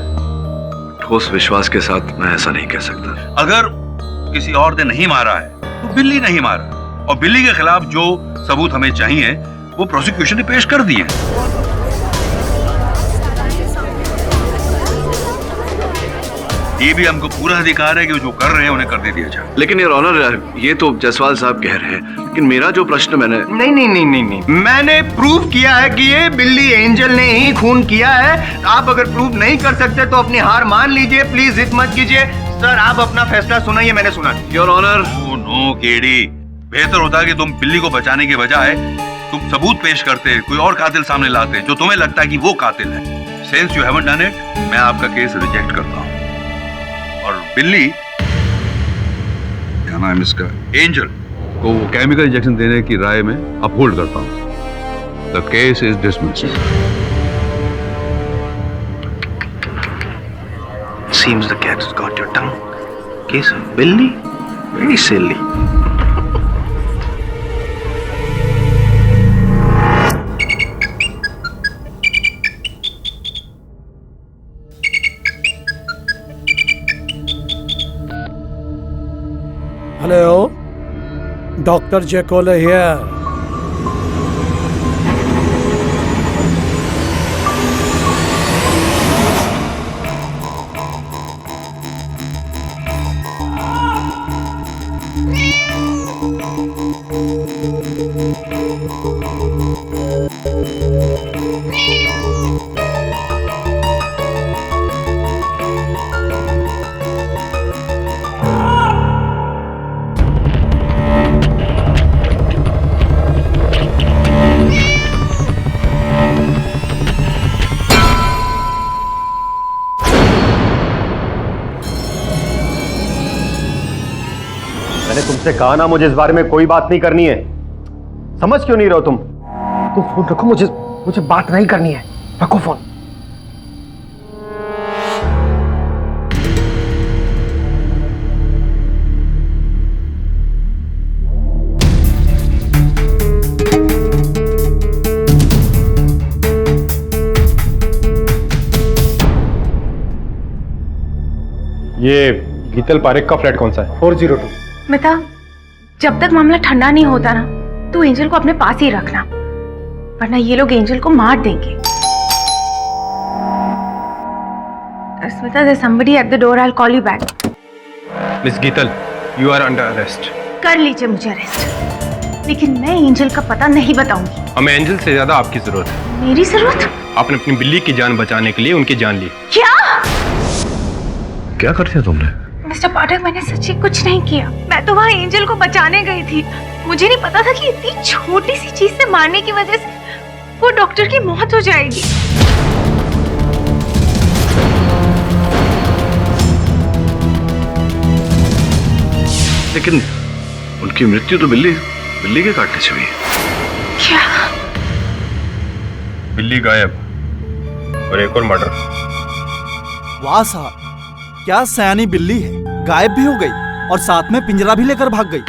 ठोस विश्वास के साथ मैं ऐसा नहीं कह सकता। अगर किसी और ने नहीं मारा है तो बिल्ली नहीं मारा, और बिल्ली के खिलाफ जो सबूत हमें चाहिए वो प्रोसिक्यूशन ने पेश कर दिए। ये भी हमको पूरा अधिकार है कि जो कर रहे हैं उन्हें कर दे दिया जाए। लेकिन योर ऑनर, ये तो जसवाल साहब कह रहे हैं, लेकिन मेरा जो प्रश्न नहीं, मैंने प्रूव किया है कि ये बिल्ली एंजल ने ही खून किया है। आप अगर प्रूव नहीं कर सकते तो अपनी हार मान लीजिए। प्लीज जिद मत कीजिए। सर, आप अपना फैसला सुनाइए, मैंने सुना। Your honour. नो केडी, बेहतर होता कि तुम बिल्ली को बचाने के बजाय तुम सबूत पेश करते, कोई और कातिल सामने लाते जो तुम्हें लगता है कि वो कातिल है। Since you haven't done it, मैं आपका केस रिजेक्ट करता हूं। और बिल्ली, क्या नाम इसका, एंजल को केमिकल इंजेक्शन देने की राय में अपहोल्ड करता हूं। The case is dismissed. Seems the cat has got your tongue. Case of Billy? Very silly. Hello, Dr. Jekyll here. मैंने तुमसे कहा ना, मुझे इस बारे में कोई बात नहीं करनी है। समझ क्यों नहीं रहो तुम? फोन रखो, मुझे बात नहीं करनी है। रखो फोन। ये गीतल पारेख का फ्लैट कौन सा है? 402। मिता, जब तक मामला ठंडा नहीं होता ना, तू एंजल को अपने पास ही रखना, वरना ये लोग एंजल को मार देंगे। Smita, there's somebody at the door. I'll call you back. Miss Geetal, you are under arrest. कर लीजिए मुझे अरेस्ट। लेकिन मैं एंजल का पता नहीं बताऊंगी। हमें एंजल से ज्यादा आपकी जरूरत है। मेरी जरूरत? आपने अपनी बिल्ली की जान बचाने के लिए उनकी जान ली। क्या? क्या कर दिया तुमने? मिस्टर पाठक, मैंने सच्ची कुछ नहीं किया। मैं तो वहाँ एंजल को बचाने गई थी। मुझे नहीं पता था कि इतनी छोटी सी चीज से मारने की वजह से वो डॉक्टर की मौत हो जाएगी। लेकिन उनकी मृत्यु तो बिल्ली के काटने से हुई है। क्या? बिल्ली गायब और एक और मर्डर। वाह साहब, क्या सयानी बिल्ली है, गायब भी हो गई और साथ में पिंजरा भी लेकर भाग गई।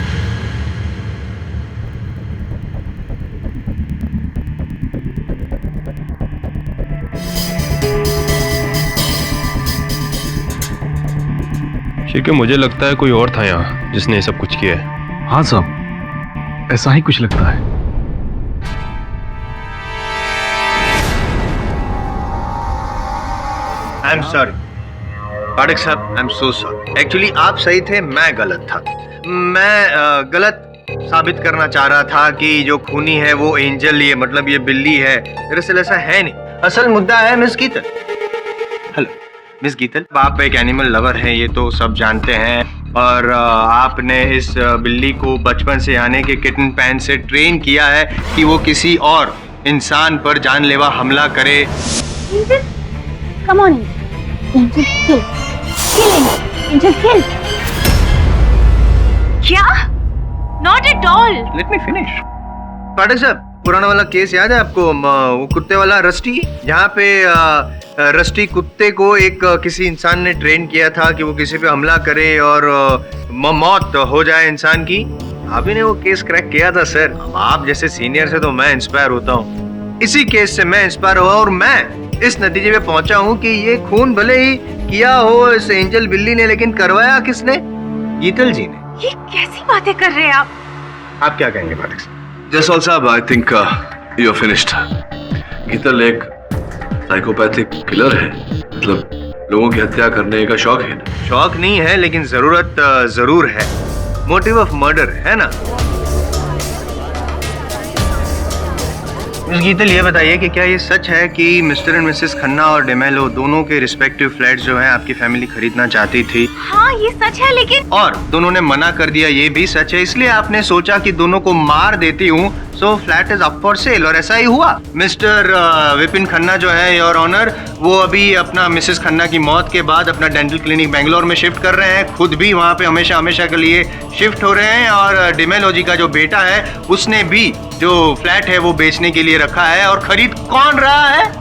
ठीक है, मुझे लगता है कोई और था यहाँ जिसने ये सब कुछ किया है। हाँ साहब, ऐसा ही कुछ लगता है। आई एम सॉरी पाठक साहब, I am so sorry. Actually आप सही थे, मैं गलत था। मैं गलत साबित करना चाह रहा था कि जो खूनी है वो एंजल, ये मतलब ये बिल्ली है। दरअसल ऐसा है नहीं। असल मुद्दा है मिस गीतल। हेलो मिस गीतल, आप एक एनिमल लवर हैं, ये तो सब जानते हैं। और आपने इस बिल्ली को बचपन से यानी कि किटन पैन से ट्रेन किया है कि वो किसी और इंसान पर जानलेवा हमला करे। Come on, Angel, kill. Kill, Angel, kill. क्या? Not at all. Let me finish. पाठक साहब, पुराना वाला केस याद है आपको, वो कुत्ते वाला रस्टी, जहाँ पे रस्टी कुत्ते को एक किसी इंसान ने ट्रेन किया था कि वो किसी पे हमला करे और मौत हो जाए इंसान की। आप ही ने वो केस क्रैक किया था सर। आप जैसे सीनियर से तो मैं इंस्पायर होता हूँ। इसी केस से मैं इंस्पायर हुआ और मैं इस नतीजे पे पहुंचा हूँ कि ये खून भले ही किया हो इस एंजल बिल्ली ने, लेकिन करवाया किसने? गीतल जी ने। ये कैसी बातें कर रहे हैं आप? आप क्या कहेंगे पाठक साहब? जयसवाल साहब, I think you are finished. Geetal एक साइकोपैथिक किलर है, मतलब लोगों की हत्या करने का शौक है ना? शौक नहीं है, लेकिन जरूरत जरूर है। मोटिव ऑफ मर्डर है ना? मिस गीतल, ये बताइए कि क्या ये सच है कि मिस्टर एंड मिसेस खन्ना और डेमेलो दोनों के रिस्पेक्टिव फ्लैट्स जो हैं आपकी फैमिली खरीदना चाहती थी? हाँ, ये सच है, लेकिन और दोनों ने मना कर दिया, ये भी सच है। इसलिए आपने सोचा कि दोनों को मार देती हूँ, सो flat is up for sale, और ऐसा ही हुआ। मिस्टर विपिन खन्ना जो है योर ऑनर, वो अभी अपना मिसेस खन्ना की मौत के बाद अपना डेंटल क्लिनिक बेंगलोर में शिफ्ट कर रहे हैं, खुद भी वहाँ पे हमेशा हमेशा के लिए शिफ्ट हो रहे हैं। और डेमेलो जी का जो बेटा है उसने भी जो फ्लैट है वो बेचने के लिए रखा है, और खरीद कौन रहा है?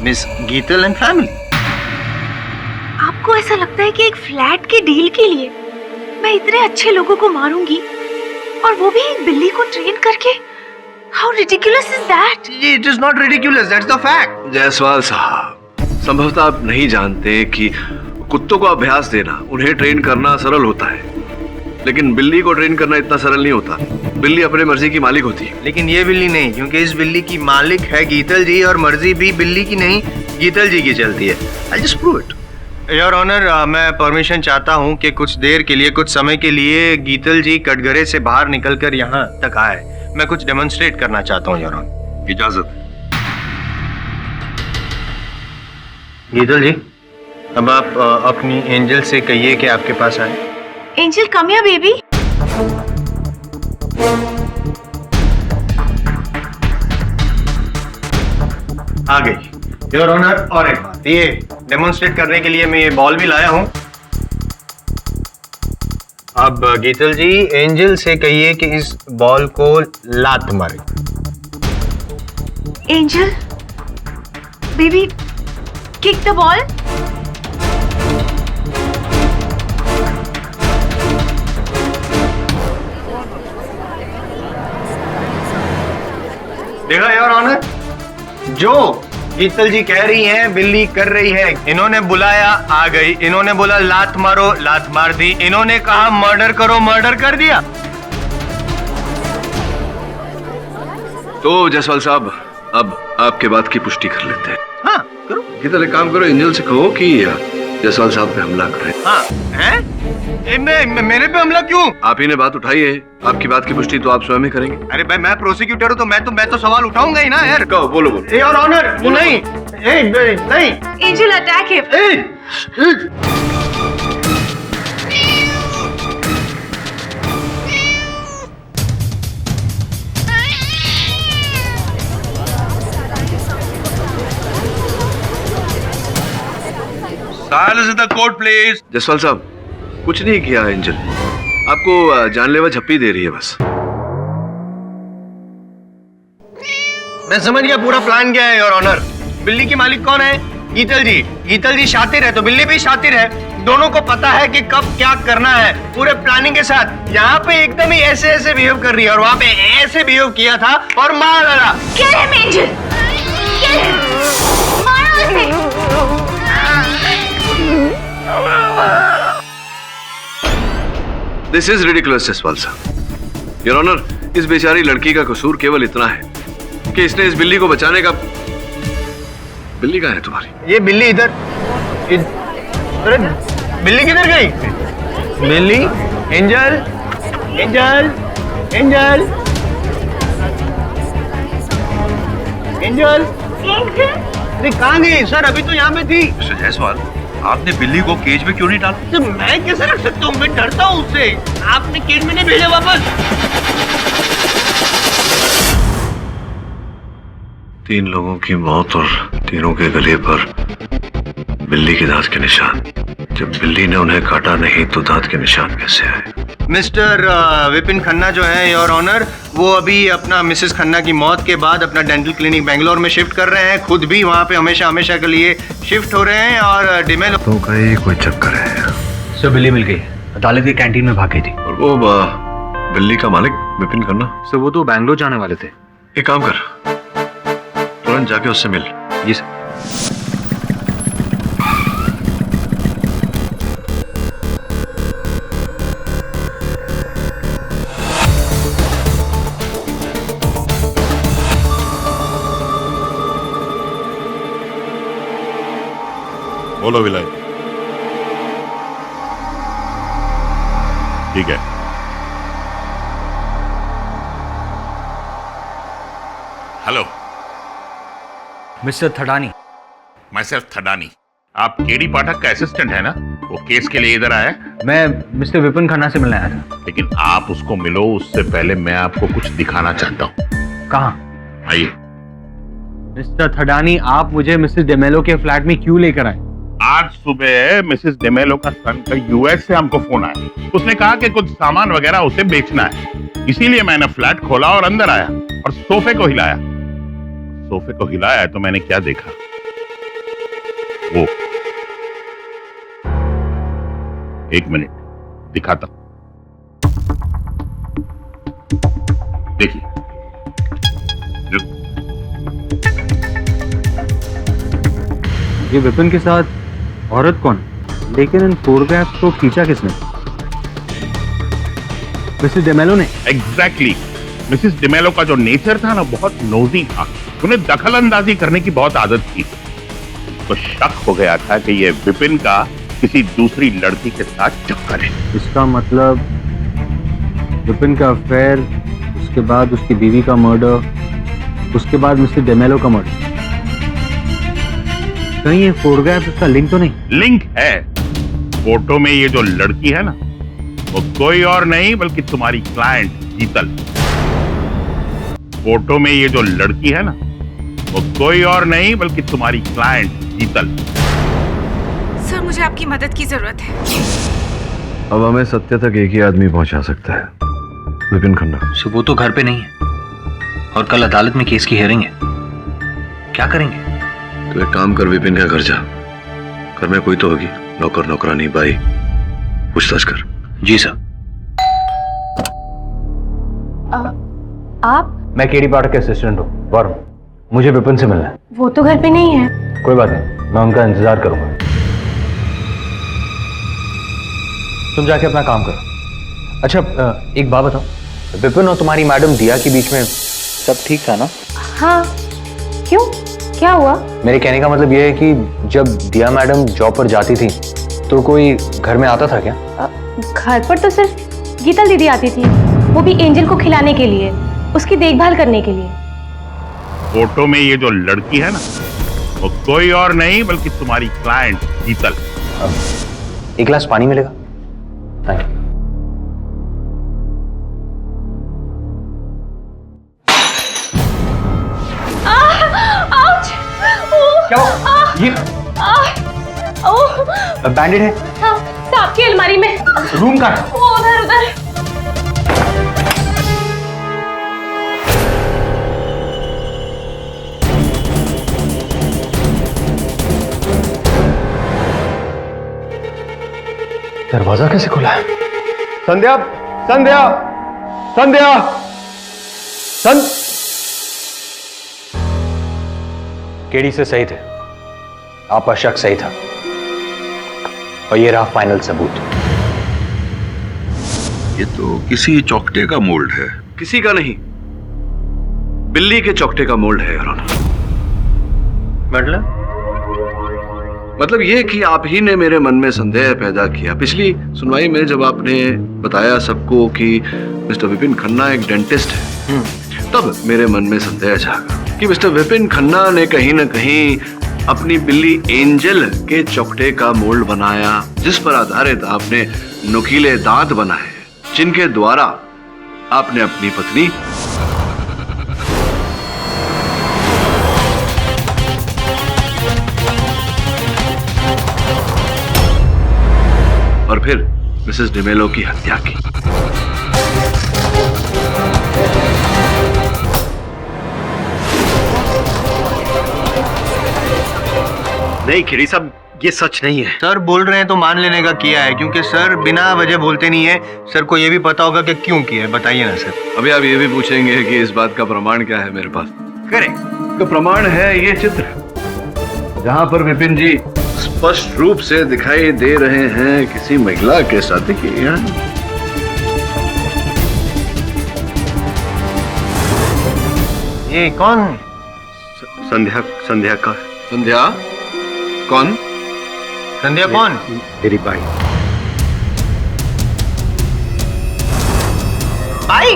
Miss Geetal and family. आपको ऐसा लगता है कि एक फ्लैट के डील के लिए मैं इतने अच्छे लोगों को मारूंगी, और वो भी एक बिल्ली को ट्रेन करके? How ridiculous is that? It is not ridiculous, that's the fact. Jaiswal साहब, संभवतः आप नहीं जानते कि कुत्तों को अभ्यास देना, उन्हें ट्रेन करना सरल होता है, लेकिन बिल्ली को ट्रेन करना इतना सरल नहीं होता। बिल्ली अपने मर्जी की मालिक होती है। लेकिन ये बिल्ली नहीं, क्योंकि इस बिल्ली की मालिक है गीतल जी, और मर्जी भी बिल्ली की नहीं गीतल जी की चलती है। I'll just prove it. Your honour, मैं परमिशन चाहता हूँ कि कुछ देर के लिए, कुछ समय के लिए गीतल जी कटघरे से बाहर निकलकर यहाँ तक आए। मैं कुछ डेमोन्स्ट्रेट करना चाहता हूँ योर ऑनर। इजाजत। गीतल जी, अब आप अपनी एंजल से कहिए कि आपके पास आए। Angel, come here baby. आ गई योर ऑनर। और एक बात, ये डेमोन्स्ट्रेट करने के लिए मैं ये बॉल भी लाया हूं। अब गीतल जी, एंजल से कहिए कि इस बॉल को लात मारे। Angel baby, kick the ball. देखा योर ऑनर, जो गीतल जी कह रही हैं बिल्ली कर रही है। इन्होंने बुलाया, आ गई। इन्होंने बोला लात मारो, लात मार दी। इन्होंने कहा मर्डर करो, मर्डर कर दिया। तो जयसवाल साहब, अब आपके बात की पुष्टि कर लेते हैं। हाँ करो। गीतल, एक काम करो, एंजल से कहो कि जयसवाल साहब पे हमला करें। हाँ हैं? मेरे पे हमला क्यों? आप ही ने बात उठाई है, आपकी बात की पुष्टि तो आप स्वयं ही करेंगे। अरे भाई मैं प्रोसिक्यूटर हूँ तो मैं तो सवाल उठाऊंगा ही ना यार। कहो, बोलो बोलो। योर ऑनर, नहीं नहीं। Angel attack him. Silence in the court, please. Jaswal साहब, कुछ नहीं किया एंजल, आपको जानलेवा झप्पी दे रही है बस। मैं समझ गया पूरा प्लान क्या है योर ऑनर। बिल्ली की मालिक कौन है? गीतल जी। गीतल जी शातिर है तो बिल्ली भी शातिर है। दोनों को पता है कि कब क्या करना है, पूरे प्लानिंग के साथ। यहाँ पे एकदम ही ऐसे ऐसे बिहेव कर रही है और वहाँ पे ऐसे बिहेव किया था और मार डाला। Kill him, Angel. Kill him. मारो उसे। दिस इज रिडिकुलस जसवाल साहब। योर ऑनर, इस बेचारी लड़की का कसूर केवल इतना है कि इसने इस बिल्ली को बचाने का। बिल्ली कहाँ है तुम्हारी? ये बिल्ली इधर। अरे बिल्ली किधर गई? बिल्ली, एंजल, एंजल, एंजल, एंजल, अरे कहाँ गई सर? अभी तो यहाँ पे थी। मिस्टर जायसवाल, आपने बिल्ली को केज में क्यों नहीं डाला? तो मैं कैसे रख सकता हूँ? मैं डरता हूँ उससे। आपने केज में नहीं भेजा वापस? 3 लोगों की मौत और तीनों के गले पर बिल्ली के दांत के निशान। जब बिल्ली ने उन्हें काटा नहीं तो दांत के निशान कैसे आए? मिस्टर विपिन खन्ना जो है योर ऑनर, वो अभी अपना मिसेस खन्ना की मौत के बाद अपना डेंटल क्लिनिक बेंगलोर में शिफ्ट कर रहे हैं। खुद भी वहाँ पे हमेशा हमेशा के लिए शिफ्ट हो रहे हैं और डिमेल तो कहीं कोई चक्कर है। सर बिल्ली मिल गई, अदालत की कैंटीन में भाग गई थी। और वो बिल्ली का मालिक विपिन खन्ना? सर वो तो बैंगलोर जाने वाले थे। एक काम कर, तुरंत जाके उससे मिल। जी सर। बोलो विलय। ठीक है। Hello mister Thadani. My self Thadani. आप केडी पाठक का असिस्टेंट है ना? वो केस के लिए इधर आया? मैं मिस्टर विपिन खन्ना से मिलने आया था। लेकिन आप उसको मिलो उससे पहले मैं आपको कुछ दिखाना चाहता हूँ। कहाँ? आइए। मिस्टर थडानी, आप मुझे मिसेस डेमेलो के फ्लैट में क्यों लेकर आए? आज सुबह मिसेस डेमेलो का सन का यूएस से हमको फोन आया। उसने कहा कि कुछ सामान वगैरह उसे बेचना है, इसीलिए मैंने फ्लैट खोला और अंदर आया और सोफे को हिलाया। सोफे को हिलाया तो मैंने क्या देखा? वो 1 मिनट दिखाता हूं। देखिए, ये विपिन के साथ औरत कौन? लेकिन इन फोटोग्राफ्स को खींचा किसने? मिसेस डेमेलो ने। एग्जैक्टली। मिसेस डेमेलो का जो नेचर था ना, बहुत नोजी था। उन्हें दखल अंदाजी करने की बहुत आदत थी। तो शक हो गया था कि ये विपिन का किसी दूसरी लड़की के साथ चक्कर है। इसका मतलब विपिन का अफेयर, उसके बाद उसकी बीवी का मर्डर, उसके बाद मिस्टर डेमेलो का मर्डर। कहीं ये फोटोग्राफ इसका लिंक तो नहीं? लिंक है। फोटो में ये जो लड़की है ना, वो कोई और नहीं बल्कि तुम्हारी क्लाइंट गीतल। फोटो में ये जो लड़की है ना, वो कोई और नहीं बल्कि तुम्हारी क्लाइंट गीतल। सर मुझे आपकी मदद की जरूरत है। अब हमें सत्य तक एक ही आदमी पहुंचा सकता है, विपिन खन्ना। सो वो तो घर पे नहीं है और कल अदालत में केस की हियरिंग है। क्या करेंगे? तो एक काम कर, विपिन का घर जा। घर में कोई तो होगी, नौकर नौकरानी बाई, पूछताछ कर। जी सर। आप? मैं केडी पाठक के असिस्टेंट हूँ, वरुण। मुझे विपिन से मिलना है। वो तो घर पे नहीं है। कोई बात नहीं, मैं उनका इंतजार करूंगा। तुम जाके अपना काम करो। अच्छा एक बात बताओ, विपिन और तुम्हारी मैडम दिया के बीच में सब ठीक था ना? हाँ। क्यों, क्या हुआ? मेरे कहने का मतलब यह है कि जब दिया मैडम जॉब पर जाती थी तो कोई घर में आता था क्या? घर पर तो सिर्फ गीतल दीदी आती थी, वो भी एंजल को खिलाने के लिए, उसकी देखभाल करने के लिए। फोटो में ये जो लड़की है ना, वो कोई और नहीं बल्कि तुम्हारी क्लाइंट गीतल। एक गिलास पानी मिलेगा? Thank you. क्या ये बैंडेड है? हाँ, सांप की अलमारी में। रूम का? वो उधर उधर। दरवाजा कैसे खुला है? संध्या, संध्या, संध्या, केडी से सही थे, आपका शक सही था, और ये रहा फाइनल सबूत। ये तो किसी चौकटे का मोल्ड है। किसी का नहीं, बिल्ली के चौकटे का मोल्ड है। मतलब ये कि आप ही ने मेरे मन में संदेह पैदा किया। पिछली सुनवाई में जब आपने बताया सबको कि मिस्टर विपिन खन्ना एक डेंटिस्ट है, तब मेरे मन में संदेह जागा कि मिस्टर विपिन खन्ना ने कहीं न कहीं अपनी बिल्ली एंजल के चौकटे का मोल्ड बनाया, जिस पर आधारित आपने नुकीले दांत बनाए, जिनके द्वारा आपने अपनी पत्नी और फिर मिसेस डिमेलो की हत्या की। नहीं खिड़ी साहब, ये सच नहीं है। सर बोल रहे हैं तो मान लेने का किया है, क्योंकि सर बिना वजह बोलते नहीं है। सर को ये भी पता होगा कि क्यों किया है, बताइए ना सर। अभी आप ये भी पूछेंगे कि इस बात का प्रमाण क्या है मेरे पास? करें तो प्रमाण है ये चित्र, जहां पर विपिन जी स्पष्ट रूप से दिखाई दे रहे हैं किसी महिला के साथ की। ये कौन? संध्या, संध्या का। संध्या कौन? संध्या कौन? मेरी भाई। भाई?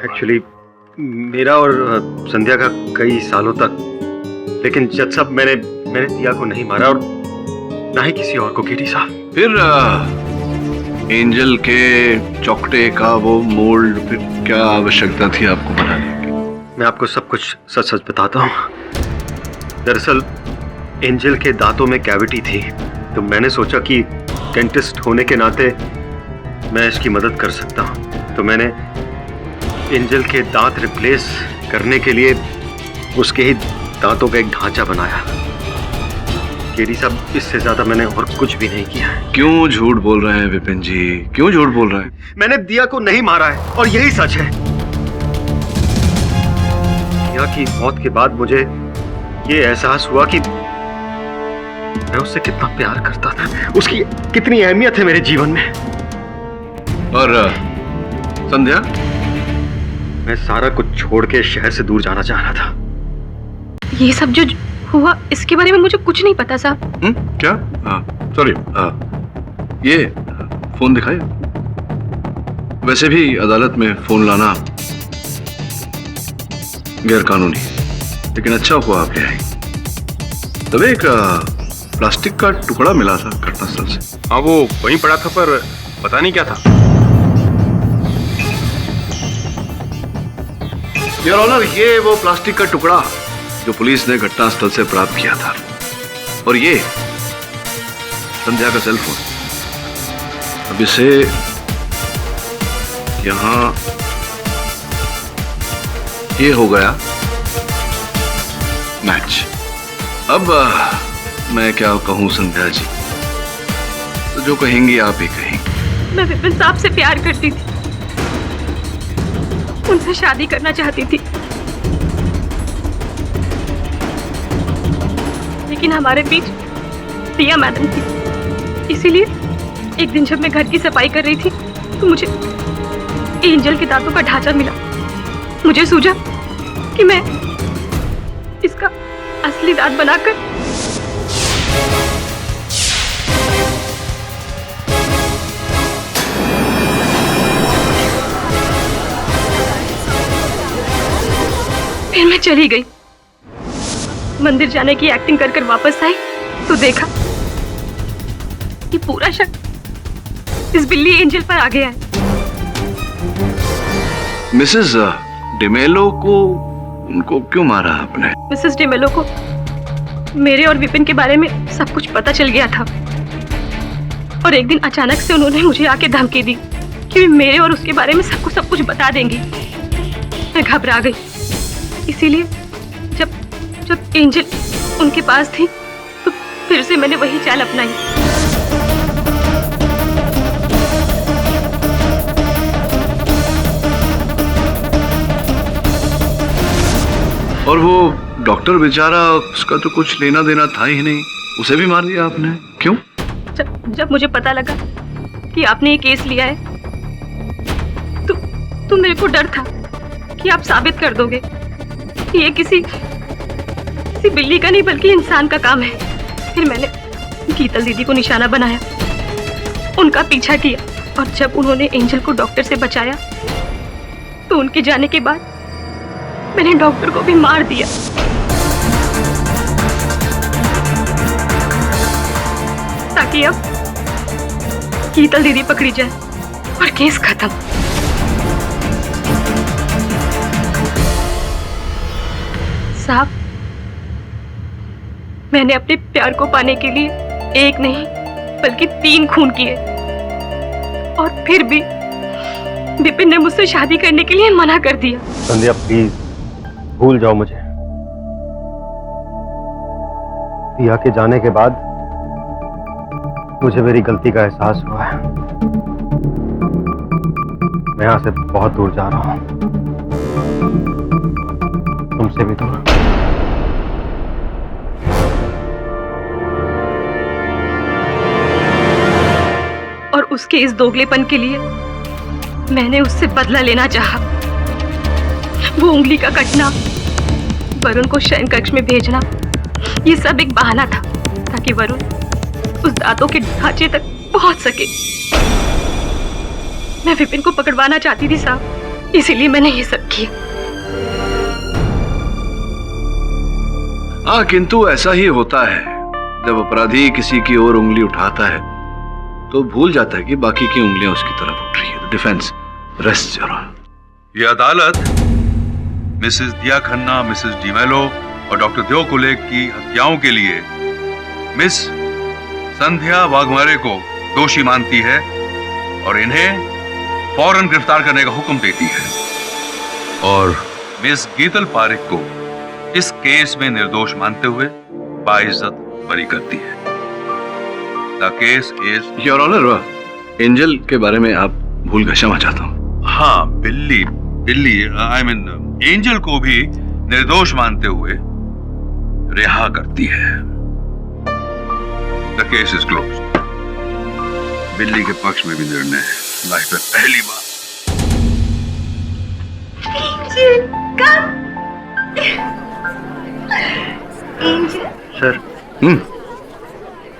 एक्चुअली मेरा और संध्या का कई सालों तक, लेकिन जज साहब मैंने दिया को नहीं मारा और ना ही किसी और को। केडी साहब, फिर एंजल के चौकटे का वो मोल्ड फिर क्या आवश्यकता थी आपको बनाने की? मैं आपको सब कुछ सच सच बताता हूँ। दरअसल एंजल के दांतों में कैविटी थी, तो मैंने सोचा कि डेंटिस्ट होने के नाते मैं इसकी मदद कर सकता हूँ। तो मैंने एंजल के दांत रिप्लेस करने के लिए उसके ही दांतों का एक ढांचा बनाया। केडी साहब, इससे ज्यादा मैंने और कुछ भी नहीं किया है। क्यों झूठ बोल रहे हैं विपिन जी? क्यों झूठ बोल रहे हैं? मैंने दिया को नहीं मारा है और यही सच है। दिया की मौत के बाद मुझे ये एहसास हुआ कि मैं उससे कितना प्यार करता था, उसकी कितनी अहमियत है मेरे जीवन में। और संध्या? मैं सारा कुछ छोड़ के शहर से दूर जाना चाह रहा था। ये सब जो हुआ इसके बारे में मुझे कुछ नहीं पता साहब। क्या? सॉरी, ये फोन दिखाए। वैसे भी अदालत में फोन लाना गैर कानूनी, लेकिन अच्छा हुआ आप ले आई। तब एक प्लास्टिक का टुकड़ा मिला था घटनास्थल से। हाँ, वो वहीं पड़ा था, पर पता नहीं क्या था। योर ऑनर, ये वो प्लास्टिक का टुकड़ा जो पुलिस ने घटनास्थल से प्राप्त किया था, और ये संध्या का सेल फोन। अब इसे यहां ये हो गया मैच। अब मैं क्या कहूं संध्या जी, तो जो कहेंगी आप ही कहेंगी। मैं विपिन साहब से प्यार करती थी, उनसे शादी करना चाहती थी, लेकिन हमारे बीच प्रिया मैडम थी। इसीलिए एक दिन जब मैं घर की सफाई कर रही थी तो मुझे एंजल के दांतों का ढांचा मिला। मुझे सूझा कि मैं इसका असली दांत बनाकर फिर मैं चली गई। मंदिर जाने की एक्टिंग कर कर वापस आई तो देखा ये पूरा शक इस बिल्ली एंजल पर आ गया है। मिसेस डिमेलो को उनको क्यों मारा आपने? मिसेस डिमेलो को मेरे और विपिन के बारे में सब कुछ पता चल गया था और एक दिन अचानक से उन्होंने मुझे आके धमकी दी कि मेरे और उसके बारे में सब कुछ बता देंगी। मैं घबरा गई, इसीलिए जब एंजल उनके पास थी तो फिर से मैंने वही चाल अपनाई। और वो डॉक्टर बेचारा, उसका तो कुछ लेना देना था ही नहीं, उसे भी मार दिया आपने? क्यों? जब मुझे पता लगा कि आपने ये केस लिया है तो मेरे को डर था कि आप साबित कर दोगे कि ये किसी बिल्ली का नहीं बल्कि इंसान का काम है। फिर मैंने गीतल दीदी को निशाना बनाया, उनका पीछा किया और जब उन्होंने एंजल को डॉक्टर से बचाया तो उनके जाने के बाद मैंने डॉक्टर को भी मार दिया। ताकि अब गीतल दीदी पकड़ी जाए और केस खत्म। साहब, मैंने अपने प्यार को पाने के लिए एक नहीं बल्कि 3 खून किए और फिर भी विपिन ने मुझसे शादी करने के लिए मना कर दिया। संध्या प्लीज भूल जाओ मुझे। दिया के जाने के बाद मुझे मेरी गलती का एहसास हुआ है। मैं यहां से बहुत दूर जा रहा हूं, तुमसे भी दूर। और उसके इस दोगलेपन के लिए मैंने उससे बदला लेना चाहा। वो उंगली का कटना, वरुण को शयन कक्ष में भेजना, ये सब एक बहाना था ताकि वरुण उस दांतों के ढांचे तक पहुंच सके। मैं विपिन को पकड़वाना चाहती थी साहब, इसीलिए मैंने ये सब किया। हाँ, किंतु ऐसा ही होता है जब अपराधी किसी की ओर उंगली उठाता है तो भूल जाता है कि बाकी की उंगलियां उसकी तरफ उठ रही है। Defence rest your honour. ये अदालत मिसेस दिया खन्ना, मिसेस डिमेलो और डॉक्टर देव कुलेग की हत्याओं के लिए मिस संध्या वाघमारे को दोषी मानती है और इन्हें फौरन गिरफ्तार करने का हुक्म देती है और मिस गीतल पारिक को इस केस में निर्दोष मानते हुए बाइज्जत बरी करती है। The case is your honour. Angel के बारे में आप भूल गए, क्षमा चाहता हूं। हाँ, बिल्ली आई मीन एंजल को भी निर्दोष मानते हुए रिहा करती है। The case is closed. बिल्ली के पक्ष में भी निर्णय है। लाइफ में पहली बार। सर,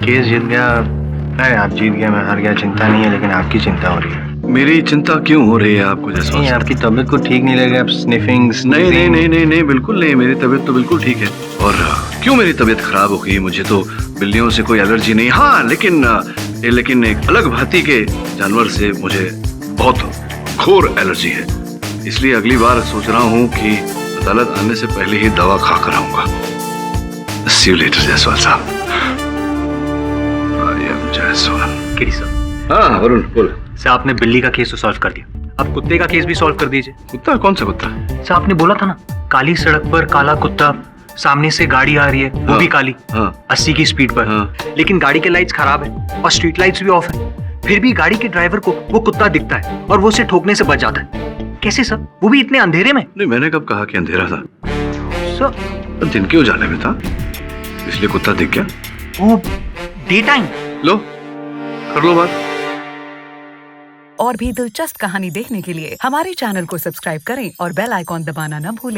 केस जीत गया। नहीं, आप जीत गए, मैं हार गया, चिंता नहीं है, लेकिन आपकी चिंता हो रही है। मेरी चिंता क्यों हो रही है आपको? जैसा नहीं, आपकी तबीयत को ठीक नहीं लगे, आप स्निफिंग। नहीं, बिल्कुल नहीं, मेरी तबीयत तो बिल्कुल ठीक है। और क्यों मेरी तबीयत खराब हो गई? मुझे तो बिल्लियों से कोई एलर्जी नहीं। हाँ, लेकिन एक अलग भांति के जानवर से मुझे बहुत घोर एलर्जी है। इसलिए अगली बार सोच रहा हूँ कि अदालत आने से पहले ही दवा खा कर आऊंगा। See you later, जायसवाल साहब। I am Jaiswal. KD sir. हाँ, वरुण बोल। सर, आपने बिल्ली का केस तो सॉल्व कर दिया, अब कुत्ते का केस भी सॉल्व कर दीजिए। कुत्ता? कौन सा कुत्ता? सर, आपने बोला था ना, काली सड़क पर काला कुत्ता, सामने से गाड़ी आ रही है, वो भी काली, 80 की स्पीड पर, लेकिन गाड़ी के लाइट्स खराब है और स्ट्रीट लाइट्स भी ऑफ है, फिर भी गाड़ी के ड्राइवर को वो कुत्ता दिखता है और वो उसे ठोकने से बच जाता है। कैसे सर, वो भी इतने अंधेरे में? नहीं, मैंने कब कहा कि अंधेरा था? सर, दिन के उजाले में था, इसलिए कुत्ता दिख गया। वो डे टाइम। लो, कर लो बात। और भी दिलचस्प कहानी देखने के लिए हमारे चैनल को सब्सक्राइब करें और बेल आइकॉन दबाना न भूलें।